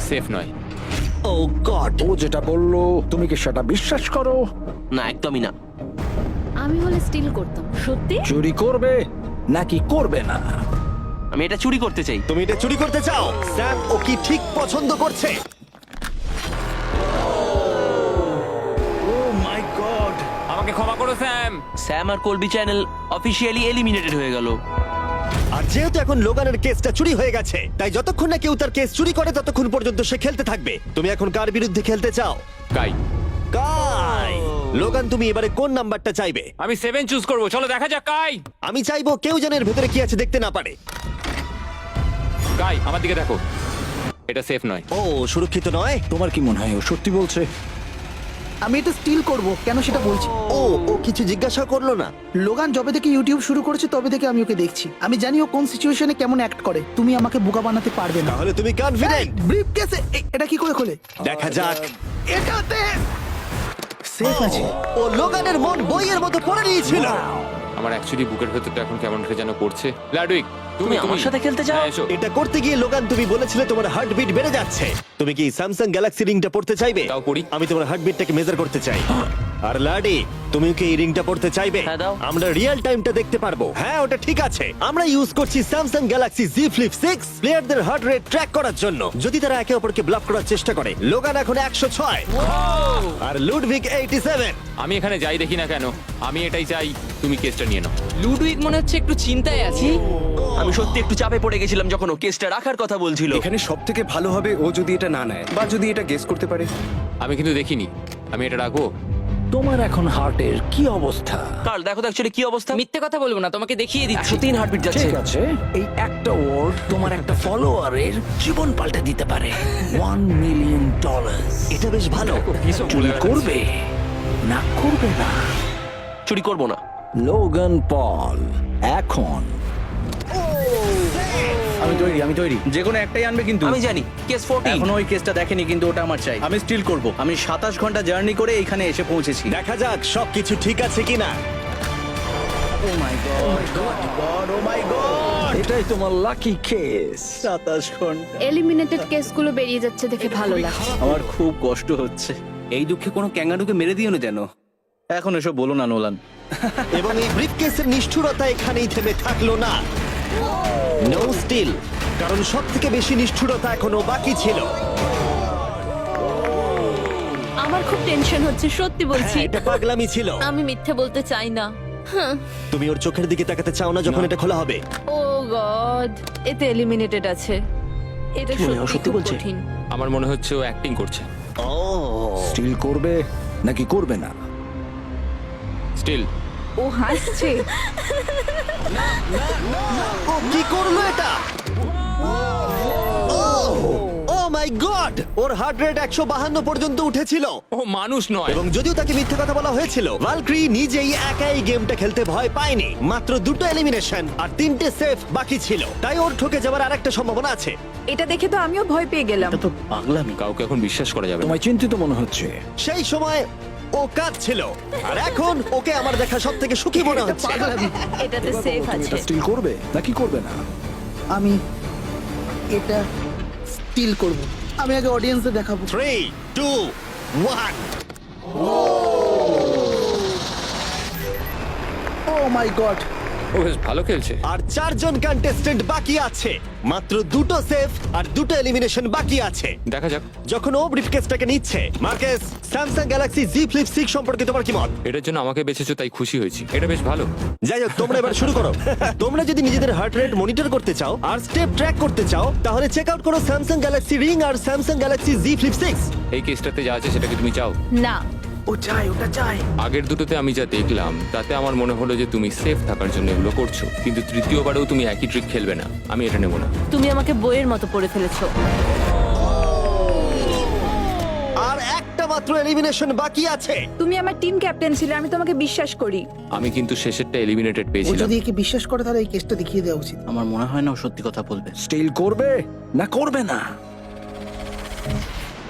সেফ নয়। ও গড। ও যেটা বললো তুমি কি সেটা বিশ্বাস করো? না, একদমই না। আমি হলে স্টিল করতাম। সত্যি? চুরি করবে নাকি করবে না? আমি এটা চুরি করতে চাই। তুমি এটা চুরি করতে চাও? স্যাম ও কি ঠিক পছন্দ করছে? ও মাই গড। আমাকে ক্ষমা করো স্যাম। স্যাম আর কলবি চ্যানেল অফিসিয়ালি এলিমিনেটেড হয়ে গেল। আর যেহেতু এখন লোগানের কেসটা চুরি হয়ে গেছে, তাই যতক্ষণ না কেউ তার কেস চুরি করে ততক্ষণ পর্যন্ত সে খেলতে থাকবে। তুমি এখন কার বিরুদ্ধে খেলতে চাও? কাই, কাই। লোগান, তুমি এবারে কোন নাম্বারটা চাইবে? আমি 7 চুজ করব। চলো দেখা যাক। কাই, আমি চাইবো কেউ যেন এর ভেতরে কি আছে দেখতে না পারে। কাই আমার দিকে দেখো। এটা সেফ নয়। ও, সুরক্ষিত নয়। তোমার কি মনে হয় ও সত্যি বলছে? আমি এটা স্টিল করব, কেন সেটা বলছি। ও ও কিছু জিজ্ঞাসা করলো না। লোগান যবে থেকে ইউটিউব শুরু করেছে তবে থেকে আমি ওকে দেখছি। আমি জানি ও কোন সিচুয়েশনে কেমন অ্যাক্ট করে। তুমি আমাকে বোকা বানাতে পারবে না। তাহলে তুমি কনফিডেন্ট? ব্রিফ কেসে এটা কি করে খোলে? দেখা যাক। এটাতে সেফ আছে। ও লোগানের মন বইয়ের মতো পড়ে নিয়েছিল। আমার অ্যাকচুয়ালি বুকের ভেতরটা এখন কেমন করে যেন করছে। লাডুইক, তুমি আমার সাথে খেলতে চাও? হ্যাঁ, এসো। এটা করতে গিয়ে লোগান তুমি বলেছিলে তোমার হার্টবিট বেড়ে যাচ্ছে। তুমি কি স্যামসাং গ্যালাক্সি রিংটা পড়তে চাইবে? তাও পরি। আমি তোমার হার্টবিটটাকে মেজার করতে চাই। আর লাডি, তুমি কি এই রিংটা পড়তে চাইবে? হ্যাঁ, দাও। আমরা রিয়েল টাইমটা দেখতে পারবো। হ্যাঁ, ওটা ঠিক আছে। আমরা ইউজ করছি স্যামসাং গ্যালাক্সি Z Flip 6 প্লেয়ারদের হার্ট রেট ট্র্যাক করার জন্য। যদি তারা একে অপরকে ব্লক করার চেষ্টা করে। লোগান এখন 106 আর লুডভিক 87। আমি এখানে যাই দেখি না কেন, আমি এটাই চাই তুমি কেসটা নিয়ে নাও। লুডুইক মনে হচ্ছে একটু চিন্তায় আছে। আমি সত্যি একটু চাপে পড়ে গেছিলাম যখন ও কেসটা রাখার কথা বলছিল। এখানে সব থেকে ভালো হবে ও যদি এটা না নেয় বা যদি এটা গেস করতে পারে। আমি কিন্তু দেখিনি। আমি এটা রাখবো। তোমার এখন হার্টের কি অবস্থা? কাল দেখো তো অ্যাকচুয়ালি কি অবস্থা। মিথ্যে কথা বলবো না, তোমাকে দেখিয়ে দিচ্ছি। 103 হার্টবিট যাচ্ছে। ঠিক আছে, এই একটা ওয়ার্ড তোমার একটা ফলোয়ারের জীবন পাল্টে দিতে পারে। $1 মিলিয়ন। এটা বেশ ভালো। চুরি করবে না করবে না? চুরি করবো না। লোগান পল এখন। আমি তৈরি যে কোনো একটাই আনবে কিন্তু। আমি জানি কেস 14। এখনো ওই কেসটা দেখেনি কিন্তু ওটা আমার চাই। আমি স্টিল করব। আমি 27 ঘন্টা জার্নি করে এখানে এসে পৌঁছেছি। দেখা যাক সবকিছু ঠিক আছে কিনা। ও my god, O my god, এটাই তোমার লাকি কেস। 27 ঘন্টা। এলিমিনেটেড কেসগুলো বেরিয়ে যাচ্ছে দেখে ভালো লাগছে। আমার খুব কষ্ট হচ্ছে। এই দুঃখে কোনো ক্যাঙ্গারুকে মেরে দিও না যেন। এখন এসব বলো না নোলান। এবং এই ব্রিফকেসের নিষ্ঠুরতা এখানেই থেমে থাকলো না। নো স্টিল, কারণ সব থেকে বেশি নিষ্ঠুরতা এখনো বাকি ছিল। আমার খুব টেনশন হচ্ছে, সত্যি বলছি। হ্যাঁ, এটা পাগলামি ছিল। আমি মিথ্যে বলতে চাই না। তুমি ওর চোখের দিকে তাকাতে চাও না যখন এটা খোলা হবে? ও গড, এতে এলিমিনেটেড আছে। এটা সত্যি বলছে? কঠিন। আমার মনে হচ্ছে ও অ্যাক্টিং করছে। ও, স্টিল করবে নাকি করবে না? স্টিল। ও হাসছে। ও কি করলো এটা? ও my god, or heart rate 152 পর্যন্ত উঠেছিল। ও মানুষ নয়। এবং যদিও তাকে মিথ্যে কথা বলা হয়েছিল, ভালক্রি নিজেই একাই গেমটা খেলতে ভয় পায়নি। মাত্র 2টো এলিমিনেশন আর 3টে সেফ বাকি ছিল, তাই ওর ঠকে যাওয়ার আরেকটা সম্ভাবনা আছে। এটা দেখে তো আমিও ভয় পেয়ে গেলাম। এটা তো পাগলামি। কাউকে এখন বিশ্বাস করা যাবে না। তোমায় চিন্তিত মনে হচ্ছে। সেই সময় ও কাঁদছিল, আর এখন ওকে আমার দেখা সব থেকে সুখী মনে হচ্ছে। এটাতে সেফ আছে। এটা স্টিল করবে নাকি করবে না? আমি এটা স্টিল করব। আমি আগে অডিয়েন্সে দেখাবো। 3, 2, 1। ও মাই গড, ও বেশ ভালো খেলছে। আর 4 জন কন্টেস্টেন্ট বাকি আছে। মাত্র 2টো সেফ আর 2টো এলিমিনেশন বাকি আছে। দেখা যাক। যখন ও ব্রিফকেসটাকে নিচ্ছে, Marques, Samsung Galaxy Z Flip 6 সম্পর্কে তোমার কি মত? এটার জন্য আমাকে বেঁচেছো তাই খুশি হয়েছি। এটা বেশ ভালো। যাই হোক, তোমরা এবার শুরু করো। তোমরা যদি নিজেদের হার্ট রেট মনিটর করতে চাও আর স্টেপ ট্র্যাক করতে চাও, তাহলে চেক আউট করো স্যামসাং গ্যালাক্সি রিং আর স্যামসাং গ্যালাক্সি Z Flip 6। এই কেসটাতে যা আছে সেটা কি তুমি চাও? না, ও চাই, ওটা চাই। আগের দুটোতে আমি যা দেখলাম তাতে আমার মনে হলো যে তুমি সেফ থাকার জন্য এগুলো করছো, কিন্তু তৃতীয়বারেও তুমি একই ট্রিক খেলবে না। আমি এটা নেব না। তুমি আমাকে বইয়ের মতো পড়ে ফেলেছো। আর একটা মাত্র এলিমিনেশন বাকি আছে। তুমি আমার টিম ক্যাপ্টেন ছিলে, আমি তোমাকে বিশ্বাস করি। আমি কিন্তু শেষেরটা এলিমিনেটেড ও পেয়েছিলাম। যদি একে বিশ্বাস করে তাহলে এই কেসটা দেখিয়ে দেওয়া উচিত। আমার মনে হয় না ও সত্যি কথা বলবে। স্টিল করবে না করবে না?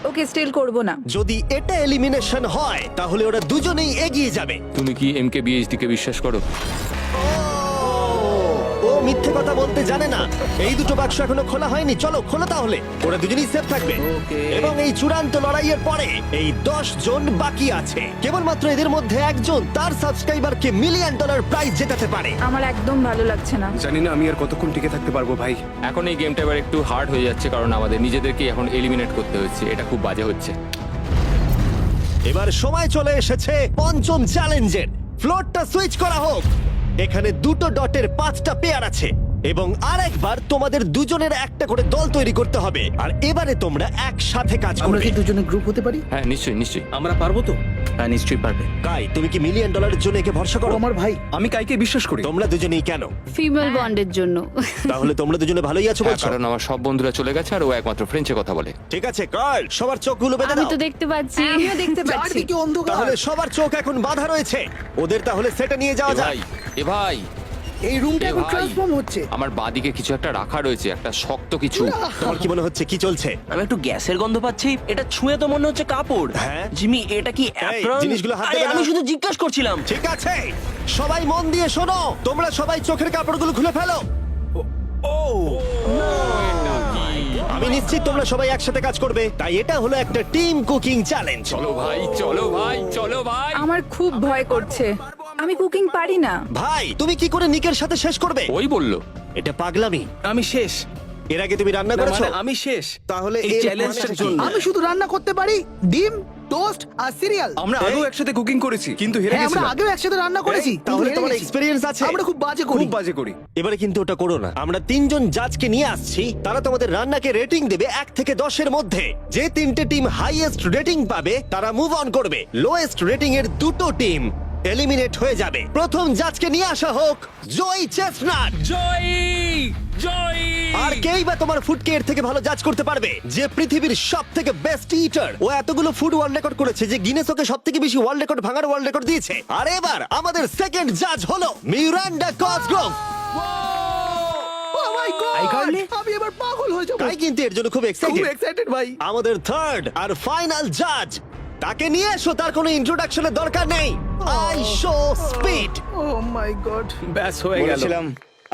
ওকে স্টিল করব না। যদি এটা এলিমিনেশন হয় তাহলে ওরা দুজনেই এগিয়ে যাবে। তুমি কি MKBHD কে বিশ্বাস করো? ও মিথ্যে কথা বলতে জানে না। এই দুটো বাক্স এখনো খোলা হয়নি, চলো খোলো তাহলে। ওরা দুজনেই সেফ থাকবে। এবং এই চূড়ান্ত লড়াইয়ের পরে এই 10 জন বাকি আছে। কেবলমাত্র এদের মধ্যে একজন তার সাবস্ক্রাইবারকে $1 মিলিয়ন প্রাইজ জেতাতে পারে। আমার একদম ভালো লাগছে না। জানি না আমি আর কতক্ষণ টিকে থাকতে পারবো ভাই। এখন এই গেমটা এবার একটু হার্ড হয়ে যাচ্ছে কারণ আমাদের নিজেদেরকে এখন এলিমিনেট করতে হচ্ছে। এটা খুব বাজে হচ্ছে। এবার সময় চলে এসেছে পঞ্চম চ্যালেঞ্জের। ফ্লোরটা সুইচ করা হোক। এখানে 2টো ডটের 5টা পেয়ার আছে। এবং আরেকবার তোমাদের দুজনের একটা করে দল তৈরি করতে হবে, আর এবারে তোমরা একসাথে কাজ আমরা করবে। কি দুজনে গ্রুপ হতে পারি? হ্যাঁ নিশ্চয়ই নিশ্চয়ই। আমরা পারবো তো? হ্যাঁ নিশ্চয়ই পারবে। কাই, তুমি কি $1 মিলিয়ন জন্য একে ভরসা ও করো? আমার ভাই। আমি কাইকে বিশ্বাস করি। তোমরা দুজনেই কেন? ফিমেল বন্ডের জন্য। তাহলে তোমরা দুজনে ভালোই আছো হ্যাঁ, বলছো? কারণ আমার সব বন্ধুরা চলে গেছে আর ও একমাত্র ফ্রেঞ্চে কথা বলে। ঠিক আছে কার্ল, সবার চোখগুলো বেঁধে আমি দাও। তো দেখতে পাচ্ছি। আমিও দেখতে পাচ্ছি। চারদিকে অন্ধকার। তাহলে সবার চোখ এখন বাঁধা রয়েছে। ওদের তাহলে সেটা নিয়ে যাওয়া এ যাক। ভাই, এ ভাই, এই রুমটা এ এখন ভাই। ট্রান্সফর্ম হচ্ছে। আমার বাঁদিকে কিছু একটা রাখা রয়েছে, একটা শক্ত কিছু। তোমার কি মনে হচ্ছে কি চলছে? আমি একটু গ্যাসের গন্ধ পাচ্ছি। এটা ছুঁয়ে তো মনে হচ্ছে কাপড়। হ্যাঁ। জিমি, এটা কি অ্যাপ্রন? জিনিসগুলো হাত আরে, দেবে না। আমি শুধু জিজ্ঞাসা করছিলাম। ঠিক আছে, সবাই মন দিয়ে শোনো। তোমরা সবাই চোখের কাপড়গুলো খুলে ফেলো। আমি নিশ্চিত তোমরা সবাই একসাথে কাজ করবে, তাই এটা হলো একটা টিম কুকিং চ্যালেঞ্জ। চলো ভাই, চলো ভাই, চলো ভাই। আমার খুব ভয় করছে। আমি কুকিং পারি না। ভাই, তুমি কি করে নিকের সাথে শেষ করবে? ওই বললো। এটা পাগলামি। আমি শেষ। এর আগে তুমি রান্না করেছো? মানে আমি শেষ। তাহলে এই এর চ্যালেঞ্জটার মানেটা কি? জন্য। আমি শুধু রান্না করতে পারি ডিম, টোস্ট আর সিরিয়াল। আমরা আগেও একসাথে কুকিং করেছি কিন্তু হেরে হ্যাঁ, আমরা গেছিলাম। আগেও একসাথে রান্না করেছি। তাহলে কিন্তু হেরে তোমার গেছি। এক্সপেরিয়েন্স আছে? আমরা খুব বাজে করি। খুব বাজে করি। এবারে কিন্তু ওটা করো না। আমরা 3 জন জাজকে নিয়ে আসছি, তারা তোমাদের রান্নাকে রেটিং দেবে 1 থেকে 10 এর মধ্যে। যে 3টে টিম হাইয়েস্ট রেটিং পাবে তারা মুভ অন করবে। লোয়েস্ট রেটিং এর 2টো টিম এলিমিনেট হয়ে যাবে। প্রথম জাজকে নিয়ে আসা হোক জয় চেস্টনাট। জয় জয়। আর কেই বা তোমার ফুডকে এর থেকে ভালো জাজ করতে পারবে, যে পৃথিবীর সব থেকে বেস্ট ইটার। ও এতগুলো ফুড ওয়ার্ল্ড রেকর্ড করেছে যে গিনেস ওকে সব থেকে বেশি ওয়ার্ল্ড রেকর্ড ভাঙার ওয়ার্ল্ড রেকর্ড দিয়েছে। আর এবার আমাদের সেকেন্ড জাজ হলো Miranda Cosgrove. Oh my God! আমি এবার পাগল হয়ে যাবো। তাই কিন্তু এর জন্য খুব খুব এক্সাইটেড। এক্সাইটেড ভাই। আমাদের থার্ড আর ফাইনাল জাজ, তাকে নিয়ে এসো। তার কোনো ইন্ট্রোডাকশনের দরকার নেই। I show speed. Oh my God! ব্যাস হয়ে গেল।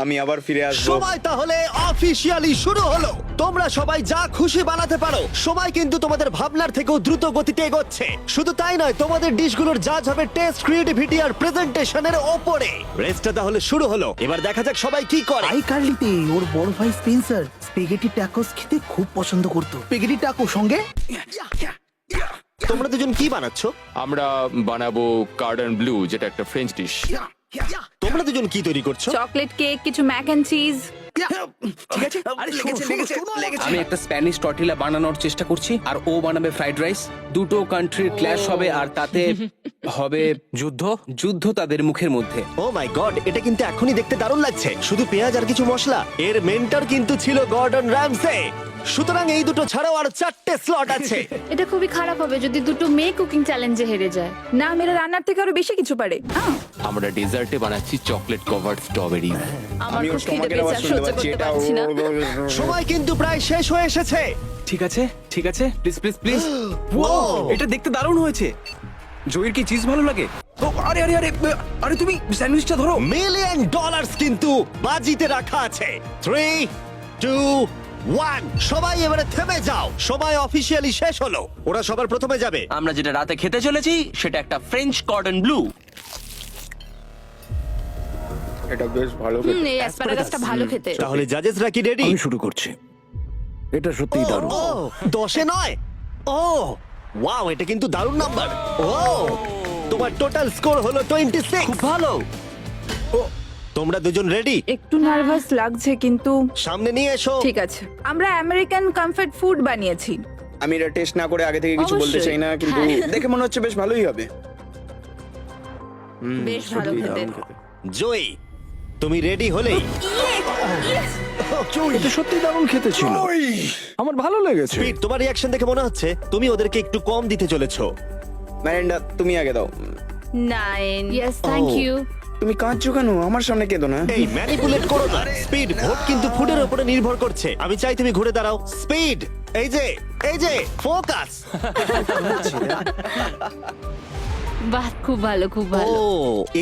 আমি আবার ফিরে আসবো। সময় তাহলে অফিসিয়ালি শুরু হলো। তোমরা সবাই যা খুশি বানাতে পারো। সময় কিন্তু তোমাদের ভাবনার থেকেও দ্রুত গতিতে এগোচ্ছে। শুধু তাই নয়, তোমাদের ডিশগুলোর জাজ হবে টেস্ট, ক্রিয়েটিভিটি আর প্রেজেন্টেশনের ওপরে। রেসটা তাহলে শুরু হলো। এবার দেখা যাক সবাই কি করে। আই কার্লিতে ওর বড় ভাই স্পেন্সার স্পেগেটি ট্যাকোস খেতে খুব পছন্দ করতো। স্পেগেটি ট্যাকো সঙ্গে তোমরা দুজন কি বানাচ্ছ? আমরা বানাবো কার্ডন ব্লু, যেটা একটা ফ্রেঞ্চ ডিশ। তোমরা দুজন কি তৈরি করছো? চকলেট কেক, কিছু ম্যাক এন্ড চিজ। ঠিক আছে? আরে লেগেছে। আমি একটা স্প্যানিশ টর্টিলা বানানোর চেষ্টা করছি আর ও বানাবে ফ্রাইড রাইস। দুটো কান্ট্রির ক্ল্যাশ হবে আর তাতে হবে যুদ্ধ। যুদ্ধ তাদের মুখের মধ্যে। ও মাই গড, এটা কিন্তু এখনই দেখতে দারুণ লাগছে। শুধু পেঁয়াজ আর কিছু মশলা। এর মেন্টর কিন্তু ছিল গর্ডন র্যামসে। সুতরাং এই দুটো ছাড়াও আর 4টে স্লট আছে। এটা খুবই খারাপ হবে যদি দুটো মেয়ে কুকিং চ্যালেঞ্জে হেরে যায়। না, মেয়েরা রান্নার থেকে আরো বেশি কিছু পারে। আমরা ডেজার্টে বানাচ্ছি চকলেট কভার্ড স্ট্রবেরি। আমার খুব খিদে পেয়েছে, আর সহ্য করতে পারছি না। সময় কিন্তু প্রায় শেষ হয়ে এসেছে। ঠিক আছে, ঠিক আছে। Please please please. ও এটা দেখতে দারুণ হয়েছে। জয়ের কি চিজ ভালো লাগে? ও, আরে আরে আরে আরে তুমি স্যান্ডউইচটা ধরো। $1 মিলিয়ন কিন্তু বাজিতে রাখা আছে। 3, 2, 1, সবাই এবারে থেমে যাও। সময় অফিসিয়ালি শেষ হলো। ওরা সবার প্রথমে যাবে। আমরা যেটা রাতে খেতে চলেছি সেটা একটা ফ্রেঞ্চ কর্ডন ব্লু। এটা বেশ ভালো। এই অ্যাসপারাগাসটা ভালো খেতে। তাহলে জাজেসরা কি রেডি? শুরু করছি। এটা সত্যিই দারুণ। ও 10-এ নয়। ও ওয়াও, এটা কিন্তু দারুণ নাম্বার। ও তোমার টোটাল স্কোর হলো 26। খুব ভালো। তোমরা দুজন রেডি? একটু নার্ভাস লাগছে কিন্তু সামনে নিয়ে এসো। ঠিক আছে। আমরা আমেরিকান কমফর্ট ফুড বানিয়েছি। আমি এটা টেস্ট না করে আগে থেকে কিছু বলতে অবশ্যই। চাই না, কিন্তু হ্যাঁ। দেখে মনে হচ্ছে বেশ ভালোই হবে। বেশ ভালো খেতে। জয়ী, তুমি রেডি হলেই এটা সত্যি দারুণ খেতে ছিল। আমার ভালো লেগেছে। স্পিড, তোমার রিঅ্যাকশন দেখে মনে হচ্ছে তুমি ওদেরকে একটু কম দিতে চলেছো। ম্যারেন্ডা, তুমি আগে দাও। 9। Yes, thank you. তুমি কাঁদছো কেন? আমার সামনে কেঁদো না। এই ম্যানিপুলেট করো না। স্পিড, ভোট কিন্তু ফুডের উপরে নির্ভর করছে। আমি চাই তুমি ঘুরে দাঁড়াও। স্পিড, এই যে ফোকাস। বাহ, খুব ভালো, খুব ও ভালো।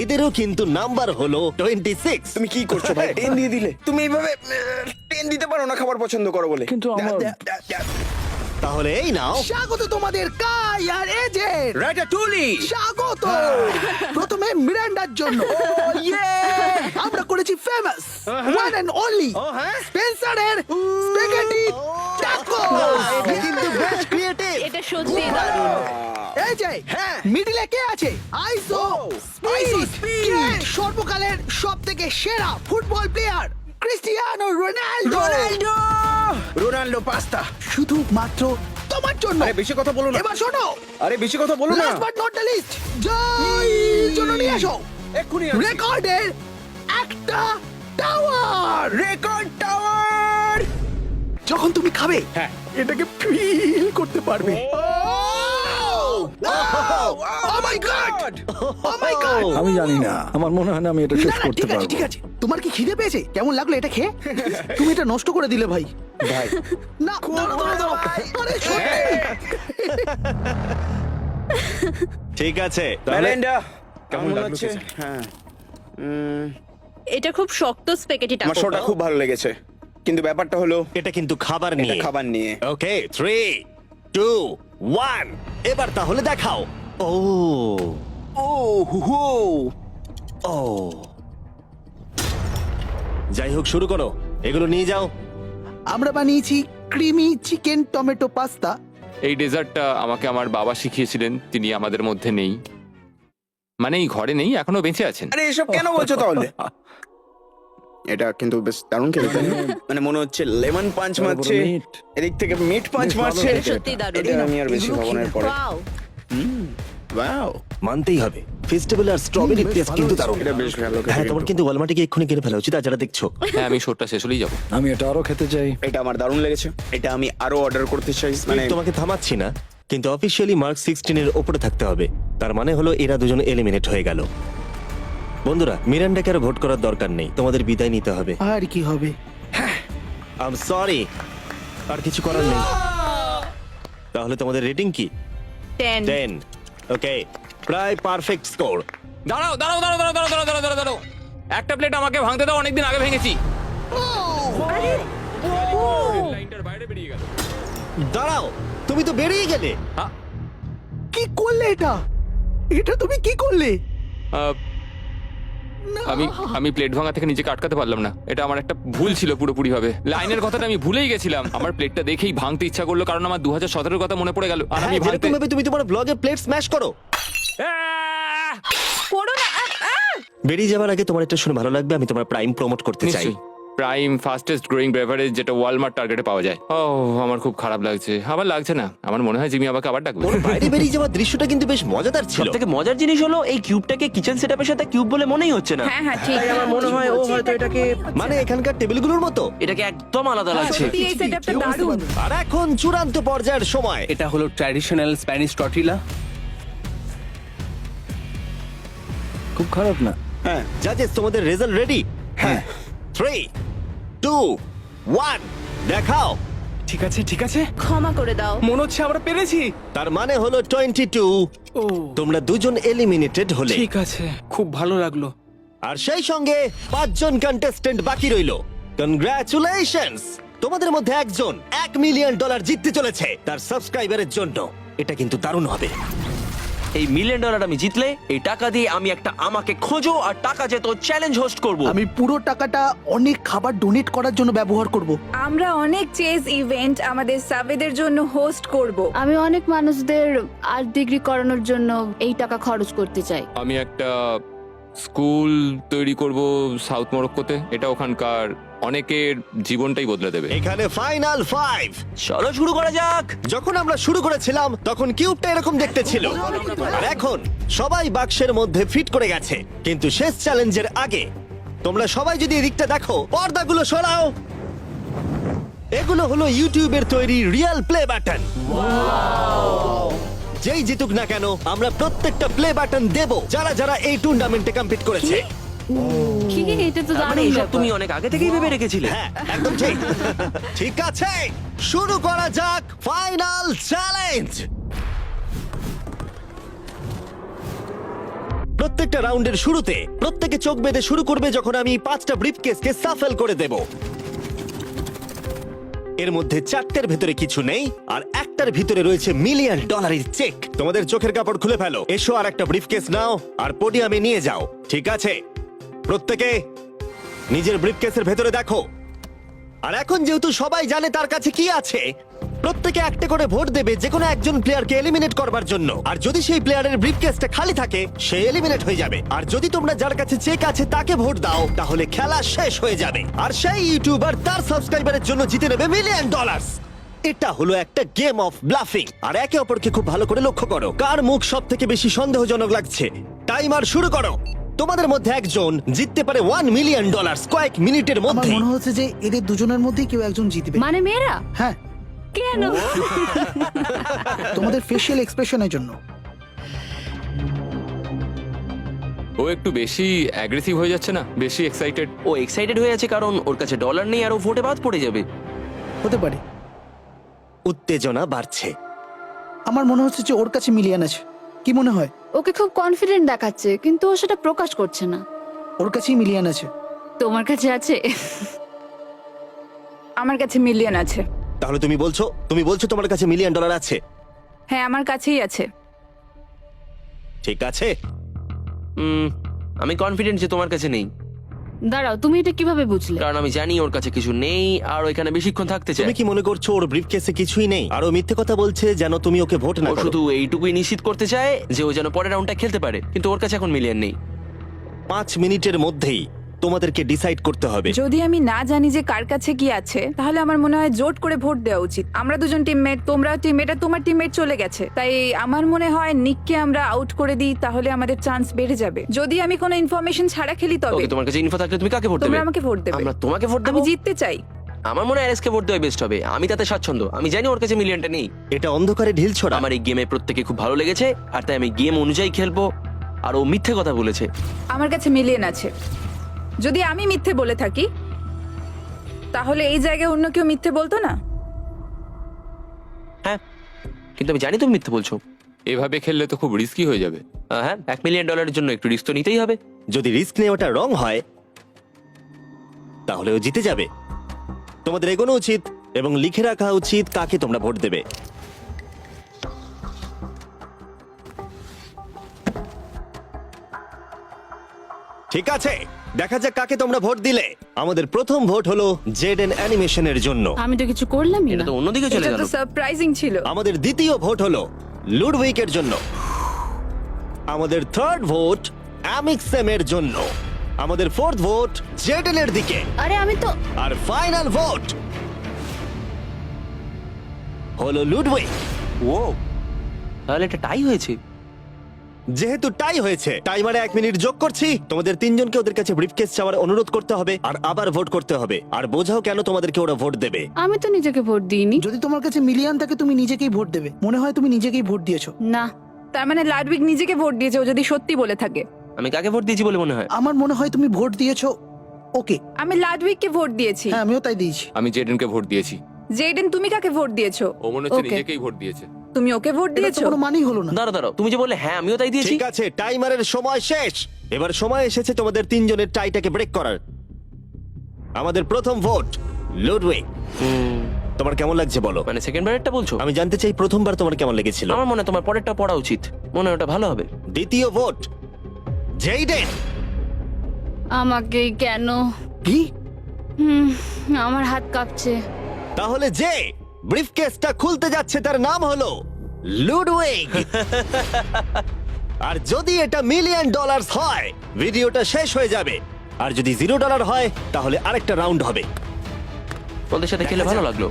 এদেরও কিন্তু নাম্বার হলো 26। তুমি কি করছো ভাই? টেন দিয়ে দিলে। তুমি এইভাবে টেন দিতে পারো না খাবার পছন্দ করো বলে। কিন্তু আমার তাহলে এই নাও। স্বাগত তোমাদের কাই আর এজের। রাটাটুলি। স্বাগত। প্রথমে মিরান্ডার জন্য। আমরা করেছি ফেমাস ওয়ান এন্ড অনলি স্পেন্সারের স্পেগেটি ট্যাকো। এটা কিন্তু বেশ ক্রিয়েটিভ। এটা সত্যি দারুণ। এই যে মিডিলে কে আছে? আইসো স্পিড, সর্বকালের সবথেকে সেরা football player Cristiano Ronaldo Ronaldo pasta. শুধুমাত্র তোমার জন্য। আরে বেশি কথা বলো না। এবার শোনো, আরে বেশি কথা বলো না। Last but not the least, Joy জন্য নিয়ে আসো এক্ষুনি রেকর্ডের একটা টাওয়ার। Record tower. যখন তুমি খাবে হ্যাঁ। এটাকে ফিল করতে পারবে। Oh my God! Oh my God! আমি জানি না, আমার মনে হয় না আমি এটা না, না, ঠিক আছে। তোমার কি খিদে পেয়েছে? কেমন লাগলো এটা খেয়ে? তুমি এটা নষ্ট করে দিলে ভাই। ভাই না, দাঁড়াও। আরে সত্যি। ঠিক আছে, মেলিন্ডা কেমন কেমন লাগছে? লাগছে? হ্যাঁ, এটা খুব শক্ত স্পেগেটি আমার শোটা খুব ভালো লেগেছে, কিন্তু ব্যাপারটা হলো এটা কিন্তু খাবার এটা নিয়ে। খাবার নিয়ে। ওকে 3 2 1 এবার তাহলে দেখাও। ও ও হু হু। ও যাই হোক, শুরু করো, এগুলো নিয়ে যাও। আমরা বানিয়েছি ক্রিমি চিকেন টমেটো পাস্তা। এই ডেজার্টটা আমাকে আমার বাবা শিখিয়েছিলেন, তিনি আমাদের মধ্যে নেই, মানে এই ঘরে নেই, এখনো বেঁচে আছেন। আরে এসব কেন বলছো তাহলে? এটা কিন্তু বেশ দারুণ খেতে, তাই না? মানে মনে হচ্ছে লেমন পাঞ্চ মারছে, এদিক থেকে মিট পাঞ্চ মারছে। সত্যি দারুণ। এটা আমি আর বেশি ভাবনার পরে। ওয়াও, ওয়াও, মানতেই হবে, ফেস্টিভ্যাল আর স্ট্রবেরি টেস্ট কিন্তু দারুণ। এটা বেশ ভালো খেতে হ্যাঁ, তোমার কিন্তু। কিন্তু ওয়ালমার্টে গিয়ে এক্ষুনি কিনে ফেলা উচিত, আর যারা দেখছো। হ্যাঁ, আমি শোটা শেষ হলেই যাবো। আমি এটা আরো খেতে চাই। এটা আমার দারুণ লেগেছে, এটা আমি আরো অর্ডার করতে চাই। মানে তোমাকে থামাচ্ছি না, কিন্তু অফিসিয়ালি মার্ক 16 এর উপরে থাকতে হবে। তার মানে হলো এরা দুজন এলিমিনেট হয়ে গেল। বন্ধুরা, মিরান্ডাকে আর ভোট করার দরকার নেই, তোমাদের বিদায় নিতে হবে। আর কি হবে? আই এম সরি, আর কিছু করার নেই। তাহলে তোমাদের রেটিং কি? 10। 10। ওকে, প্রায় পারফেক্ট স্কোর। দাঁড়াও দাঁড়াও দাঁড়াও দাঁড়াও দাঁড়াও দাঁড়াও দাঁড়াও দাঁড়াও, একটা প্লেট আমাকে ভাঙতে দাও, অনেকদিন আগে ভেঙেছি। লাইনটার বাইরে বেরিয়ে গেল। দাঁড়াও, তুমি তো বেরিয়ে গেলে। কি করলে এটা? এটা তুমি কি করলে? আহ, আমি প্লেট ভাঙা থেকে নিজেকে আটকাতে পারলাম না, এটা আমার একটা ভুল ছিল পুরোপুরি ভাবে। লাইনের কথাটা আমি ভুলেই গেছিলাম, আমার প্লেটটা দেখেই ভাঙতে ইচ্ছা করলো, কারণ আমার 2017 কথা মনে পড়ে গেল, আর আমি হ্যাঁ, ভাঙতে যেরকম ভাবে তুমি তোমার ব্লগে প্লেট স্ম্যাশ করো। করো না। বেরিয়ে যাবার আগে তোমার এটা শুনে ভালো লাগবে, আমি তোমার প্রাইম প্রমোট করতে চাই। নিশ্চয়ই, প্রাইম ফাস্টেস্ট গ্রোয়িং বেভারেজ, যেটা ওয়ালমার্ট টার্গেটে পাওয়া যায়। ও, আমার খুব খারাপ লাগছে। আমার লাগছে না, আমার মনে হয় জিমি আমাকে আবার ডাকবে। ওর বাইরে বেরিয়ে যাওয়ার দৃশ্যটা কিন্তু বেশ মজাদার ছিল। সবথেকে মজার জিনিস হলো এই কিউবটাকে কিচেন সেটআপের সাথে কিউব বলে মনেই হচ্ছে না। হ্যাঁ হ্যাঁ ঠিক। তাই আমার মনে হয় ও হয়তো এটাকে মানে এখানকার টেবিলগুলোর মতো। এটাকে একদম আলাদা লাগছে। সত্যি এই সেটআপটা দারুণ। আর এখন চূড়ান্ত পর্যায়ের সময়। এটা হলো ট্র্যাডিশনাল স্প্যানিশ টর্টিলা। খুব খারাপ না। হ্যাঁ, জাজেস, তোমাদের রেজাল্ট রেডি? হ্যাঁ। 3 2 1 দেখাও। ঠিক আছে ঠিক আছে, ক্ষমা করে দাও। মনে হচ্ছে আমরা পেরেছি। তার মানে হলো 22। ও তোমরা দুজন এলিমিনেটেড হলে। ঠিক আছে, খুব ভালো লাগলো। আর সেই সঙ্গে 5 জন কন্টেস্টেন্ট বাকি রইলো। কনগ্রাচুলেশনস, তোমাদের মধ্যে একজন $1 মিলিয়ন জিততে চলেছে তার সাবস্ক্রাইবারের জন্য। এটা কিন্তু দারুণ হবে। এই $1 মিলিয়ন আমি জিতলে এই টাকা দিয়ে আমি একটা আমাকে খোঁজো আর টাকা যেত চ্যালেঞ্জ হোস্ট করব। আমি পুরো টাকাটা অনেক খাবার ডোনেট করার জন্য ব্যবহার করব। আমরা অনেক চেজ ইভেন্ট আমাদের সাবেদের জন্য হোস্ট করব। আমি অনেক মানুষদের আর্ট ডিগ্রি করানোর জন্য এই টাকা খরচ করতে চাই। আমি একটা স্কুল তৈরি করব সাউথ মরক্কোতে, এটা ওখানকার অনেকের জীবনটাই বদলে দেবে। এখানে ফাইনাল 5। চলো শুরু করা যাক। যখন আমরা শুরু করেছিলাম তখন কিউবটা এরকম দেখতে ছিল, আর এখন সবাই বাক্সের মধ্যে ফিট করে গেছে। কিন্তু শেষ চ্যালেঞ্জের আগে তোমরা সবাই যদি এদিকটা দেখো, পর্দাগুলো সরাও। এগুলো হলো ইউটিউবের তৈরি রিয়েল প্লে বাটন। যেই জিতুক না কেন আমরা প্রত্যেকটা প্লে বাটন দেব যারা যারা এই টুর্নামেন্টে কমপ্লিট করেছে। কি এটা তো তার মানে দারুণ এসব ব্যাপার। তুমি অনেক আগে থেকেই ভেবে রেখেছিলে। হ্যাঁ, একদম ঠিক। ঠিক আছে, শুরু করা যাক ফাইনাল চ্যালেঞ্জ। প্রত্যেকটা রাউন্ডের শুরুতে প্রত্যেকে চোখ বেঁধে শুরু করবে যখন আমি 5টা ব্রিফকেসকে সাফেল করে দেব। এর মধ্যে 4টের ভেতরে কিছু নেই, আর একটার ভিতরে রয়েছে $1 মিলিয়ন চেক। তোমাদের চোখের কাপড় খুলে ফেলো, এসো আর একটা ব্রিফকেস নাও আর পোডিয়ামে নিয়ে যাও। ঠিক আছে, প্রত্যেকে নিজের ব্রিফকেসের ভেতরে দেখো। আর এখন যেহেতু সবাই জানে তার কাছে কি আছে, প্রত্যেকে একটা করে ভোট দেবে যে কোনো একজন প্লেয়ারকে এলিমিনেট করবার জন্য, আর যদি সেই প্লেয়ারের ব্রিফকেসটা খালি থাকে সে এলিমিনেট হয়ে যাবে। আর যদি তোমরা যার কাছে চেক আছে তাকে ভোট দাও তাহলে খেলা শেষ হয়ে যাবে, আর সেই ইউটিউবার তার সাবস্ক্রাইবারের জন্য জিতে নেবে $1 মিলিয়ন। এটা হলো একটা গেম অফ ব্লাফিং। আর একে অপরকে খুব ভালো করে লক্ষ্য করো, কার মুখ সব থেকে বেশি সন্দেহজনক লাগছে। টাইমার শুরু করো। তোমাদের মধ্যে একজন জিততে পারে $1 মিলিয়ন কয়েক মিনিটের আমার মধ্যে। মনে হচ্ছে যে এদের দুজনের মধ্যেই কেউ একজন জিতবে। মানে মেয়েরা হ্যাঁ, কেন? তোমাদের ফেশিয়াল এক্সপ্রেশনের জন্য। ও একটু বেশি অ্যাগ্রেসিভ হয়ে যাচ্ছে না, বেশি এক্সাইটেড। ও এক্সাইটেড হয়ে আছে কারণ ওর কাছে ডলার নেই আর ও ভোটে বাদ পড়ে যাবে। হতে পারে। উত্তেজনা বাড়ছে। আমার মনে হচ্ছে যে ওর কাছে মিলিয়ন আছে। কি মনে হয়? ওকে খুব কনফিডেন্ট দেখাচ্ছে কিন্তু ও সেটা প্রকাশ করছে না। ওর কাছেই মিলিয়ন আছে। তোমার কাছে আছে? আমার কাছে মিলিয়ন আছে। তাহলে তুমি বলছো তোমার কাছে $1 মিলিয়ন আছে? হ্যাঁ, আমার কাছেই আছে। ঠিক আছে। আমি কনফিডেন্ট যে তোমার কাছে নেই, দাঁড়াও, তুমি এটা কিভাবে বুঝলে? কারণ আমি জানি ওর কাছে কিছু নেই আর ও এখানে বেশিক্ষণ থাকতে চায়। তুমি কি মনে করছো ওর ব্রিফকেসে কিছুই নেই আর ও মিথ্যে কথা বলছে যেন তুমি ওকে ভোট না ও করো? শুধু এইটুকুই নিশ্চিত করতে চায় যে ও যেন পরের রাউন্ডটা খেলতে পারে, কিন্তু ওর কাছে এখন মিলিয়ন নেই। 5 মিনিটের মধ্যেই তোমাদেরকে ডিসাইড করতে হবে। যদি আমি না জানি যে কার কাছে কি আছে তাহলে আমার মনে হয় জোট করে ভোট দেওয়া উচিত। আমরা দুজন টিমমেট, তোমরা টিমমেট, আর তোমার টিমমেট চলে গেছে, তাই আমার মনে হয় নিককে আমরা আউট করে দিই, তাহলে আমাদের চান্স বেড়ে যাবে। যদি আমি কোনো ইনফরমেশন ছাড়া খেলি তবে। ওকে, তোমার কাছে ইনফো থাকলে তুমি কাকে ভোট দেবে? তোমরা আমাকে ভোট দেবে। আমরা তোমাকে ভোট দেব? আমি জিততে চাই। আমার মনে হয় আরএসকে ভোট দেওয়া বেস্ট হবে। আমি তাতে স্বাচ্ছন্দ্য। আমি জানি ওর কাছে মিলিয়নটা নেই। এটা অন্ধকারে ঢিল ছোড়া। আমার এই গেমে প্রত্যেকে খুব ভালো লেগেছে আর তাই আমি গেম অনুযায়ী খেলবো। আর ও মিথ্যে কথা বলেছে। আমার কাছে মিলিয়ন আছে। যদি আমি মিথ্যে বলে থাকি তাহলে এই জায়গায় অন্য কেউ মিথ্যে বলতো না। হ্যাঁ, কিন্তু আমি জানি তুমি মিথ্যে বলছো। এভাবে খেললে তো খুব রিস্কি হয়ে যাবে। হ্যাঁ, $1 মিলিয়ন জন্য একটু রিস্ক তো নিতেই হবে। যদি রিস্ক নেওয়াটা রং হয় তাহলে ও জিতে যাবে। তোমাদের এগোনো উচিত এবং লিখে রাখা উচিত কাকে তোমরা ভোট দেবে। ঠিক আছে, দেখা যাক কাকে তোমরা ভোট দিলে। আমাদের প্রথম ভোট হলো জেডেন অ্যানিমেশনের জন্য। আমি তো কিছু করলামই এটা না। তো অন্যদিকে চলে এটা গেল। তো সারপ্রাইজিং ছিল। আমাদের দ্বিতীয় ভোট হলো লুডউইকের জন্য। আমাদের থার্ড ভোট অ্যামিক্সেমের জন্য। আমাদের ফোর্থ ভোট জেডেনের দিকে। আরে আমি তো আর ফাইনাল ভোট হলো লুডউইক। ও, তাহলে এটা টাই হয়েছে। যেহেতু টাই হয়েছে, টাইমারে 1 মিনিট যোগ করছি। তোমাদের তিনজনকে ওদের কাছে ব্রিফকেস চাওয়ার অনুরোধ করতে হবে আর আবার ভোট করতে হবে। আর বোঝাও কেন তোমাদেরকে ওরা ভোট দেবে। আমি তো নিজেকে ভোট দিইনি। যদি তোমার কাছে মিলিয়ন থাকে তুমি নিজেকেই ভোট দেবে। মনে হয় তুমি নিজেকেই ভোট দিয়েছো। না, তার মানে লাডউইক নিজেকে ভোট দিয়েছে, ও যদি সত্যি বলে থাকে। আমি কাকে ভোট দিয়েছি বলে মনে হয়? আমার মনে হয় তুমি ভোট দিয়েছো ওকে। আমি লাডউইককে ভোট দিয়েছি। হ্যাঁ, আমিও তাই দিয়েছি। আমি জেডেনকে ভোট দিয়েছি। জেডেন, তুমি কাকে ভোট দিয়েছো? ও মনে হচ্ছে Okay. নিজেকেই ভোট দিয়েছে। তুমি ওকে ভোট এটা তো দিয়েছো? কোনো মানেই হলো না। দাঁড়াও, তুমি যে বললে হ্যাঁ আমিও তাই দিয়েছি। ঠিক আছে, টাইমারের সময় শেষ। এবার সময় এসেছে তোমাদের তিনজনের টাইটাকে ব্রেক করার। আমাদের প্রথম ভোট লুডউইক। তোমার কেমন লাগছে বলো? মানে সেকেন্ড বারেরটা বলছো? আমি জানতে চাই প্রথমবার তোমার কেমন লেগেছিল। আমার মনে হয় তোমার পরেরটা পড়া উচিত। মনে হয় ওটা ভালো হবে। দ্বিতীয় ভোট জেইডেন। আমাকে কেন? কি? আমার হাত কাঁপছে। তাহলে যে ব্রিফকেসটা খুলতে যাচ্ছে তার নাম হলো লুডউইক। আর যদি এটা $1 মিলিয়ন হয় ভিডিওটা শেষ হয়ে যাবে, আর যদি $0 হয় তাহলে আরেকটা রাউন্ড হবে। ওদের সাথে খেলে ভালো লাগলো।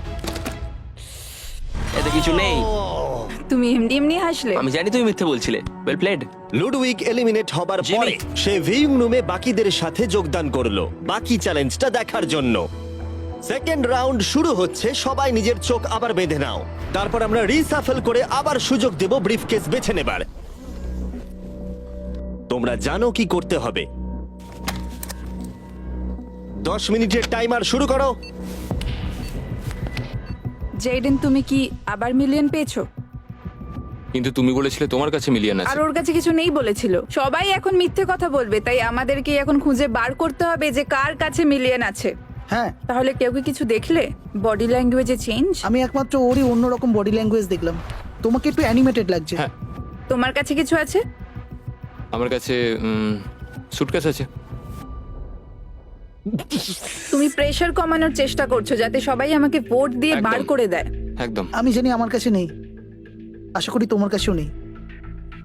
এতে কিছু নেই। তুমি এমনি এমনি হাসলে। আমি জানি তুমি মিথ্যে বলছিলে। Well played. লুডউইক এলিমিনেট হবার জিমি। পরে সে ভিউইং রুমে বাকিদের সাথে যোগদান করলো বাকি চ্যালেঞ্জটা দেখার জন্য। সেকেন্ড রাউন্ড শুরু হচ্ছে, সবাই নিজের চোখ আবার বেঁধে নাও। তারপর আমরা রিসাফেল করে আবার সুযোগ দেব ব্রিফকেস বেছে নেবার। তোমরা জানো কি করতে হবে। 10 মিনিটের টাইমার শুরু করো। জেডেন, তুমি কি আবার মিলিয়ন পেয়েছো? কিন্তু তুমি বলেছিলে তোমার কাছে মিলিয়ন আর আছে। ওর কাছে কিছু নেই বলেছিল। সবাই এখন মিথ্যে কথা বলবে, তাই আমাদেরকে এখন খুঁজে বার করতে হবে যে কার কাছে মিলিয়ন আছে। হ্যাঁ, তাহলে কেউ কি কিছু দেখলে? বডি ল্যাঙ্গুয়েজে চেঞ্জ? আমি একমাত্র ওরই অন্যরকম বডি ল্যাঙ্গুয়েজ দেখলাম। তোমাকে একটু অ্যানিমেটেড লাগছে। হ্যাঁ। তোমার কাছে কিছু আছে? আমার কাছে সুটকেস আছে। তুমি প্রেশার কমানোর চেষ্টা করছো যাতে সবাই আমাকে ভোট দিয়ে বার একদম। করে দেয়। একদম। আমি জানি আমার কাছে নেই, আশা করি তোমার কাছেও নেই।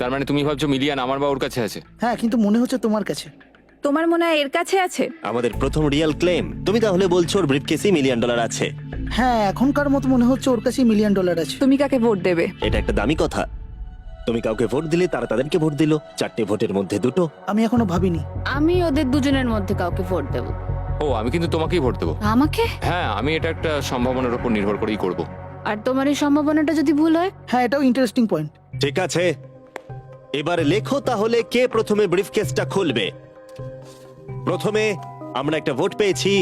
তার মানে তুমি ভাবছো মিলিয়ন আমার বা ওর কাছে আছে? হ্যাঁ, কিন্তু মনে হচ্ছে তোমার কাছে। তোমার মনে হয় এর কাছে আছে? আমাদের প্রথম রিয়েল ক্লেম। তুমি তাহলে বলছো ওর ব্রিফকেসে $1 মিলিয়ন আছে? হ্যাঁ, এখনকার মতো মনে হচ্ছে ওর কাছেই $1 মিলিয়ন আছে। তুমি কাকে ভোট দেবে? এটা একটা দামি কথা। তুমি কাউকে ভোট দিলে তারা তাদেরকে ভোট দিল, 4টে ভোটের মধ্যে 2টো। আমি এখনো ভাবিনি। আমি ওদের দুজনের মধ্যে কাউকে ভোট দেব। ও, আমি কিন্তু তোমাকেই ভোট দেবো। আমাকে? হ্যাঁ, আমি এটা একটা সম্ভাবনার উপর নির্ভর করেই করব। আর তোমার এই সম্ভাবনাটা যদি ভুল হয়? হ্যাঁ, এটাও ইন্টারেস্টিং পয়েন্ট। ঠিক আছে, এবারে লেখো তাহলে কে প্রথমে ব্রিফকেসটা খুলবে। প্রথমে আমরা একটা ভোট পেয়েছি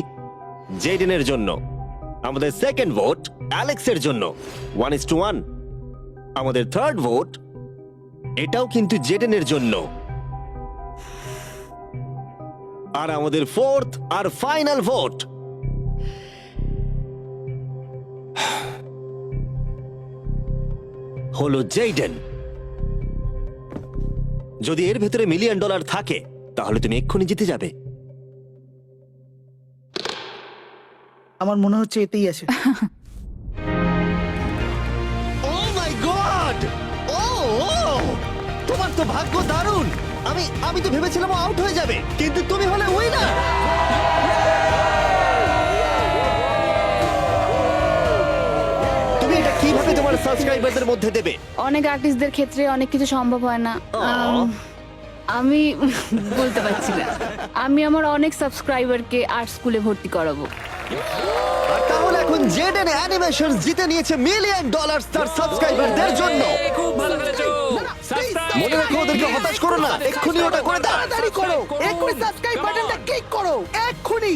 জেডেনের জন্য। আমাদের সেকেন্ড ভোট অ্যালেক্সের জন্য, 1:1। আমাদের থার্ড ভোট এটাও কিন্তু জেডেনের জন্য। আর আমাদের ফোর্থ আর ফাইনাল ভোট হলো জেডেন। যদি এর ভেতরে $1 মিলিয়ন থাকে তাহলে তুমি এক্ষুনি জিতে যাবে। আমার মনে হচ্ছে এতেই আছে। ও মাই গড! ও তোমার তো ভাগ্য দারুণ। আমি তো ভেবেছিলাম আউট হয়ে যাবে, কিন্তু তুমি হলে উইনার। তুমি এটা কিভাবে তোমার সাবস্ক্রাইবারদের মধ্যে দেবে? অনেক আর্টিস্টদের ক্ষেত্রে অনেক কিছু সম্ভব হয় না। আমি বলতে পারছি না। আমি আমার অনেক সাবস্ক্রাইবারকে আর্ট স্কুলে ভর্তি করাবো। আর তাহলে এখন জেডেন অ্যানিমেশনস জিতে নিয়েছে $1 মিলিয়ন তার সাবস্ক্রাইবারদের জন্য। খুব ভালো খেলেছো। মনে রাখো, ওদেরকে হতাশ করো না, এক্ষুনি ওটা করে দাও। তাড়াতাড়ি করো, এক্ষুনি সাবস্ক্রাইব বাটনটা ক্লিক করো, এক্ষুনি।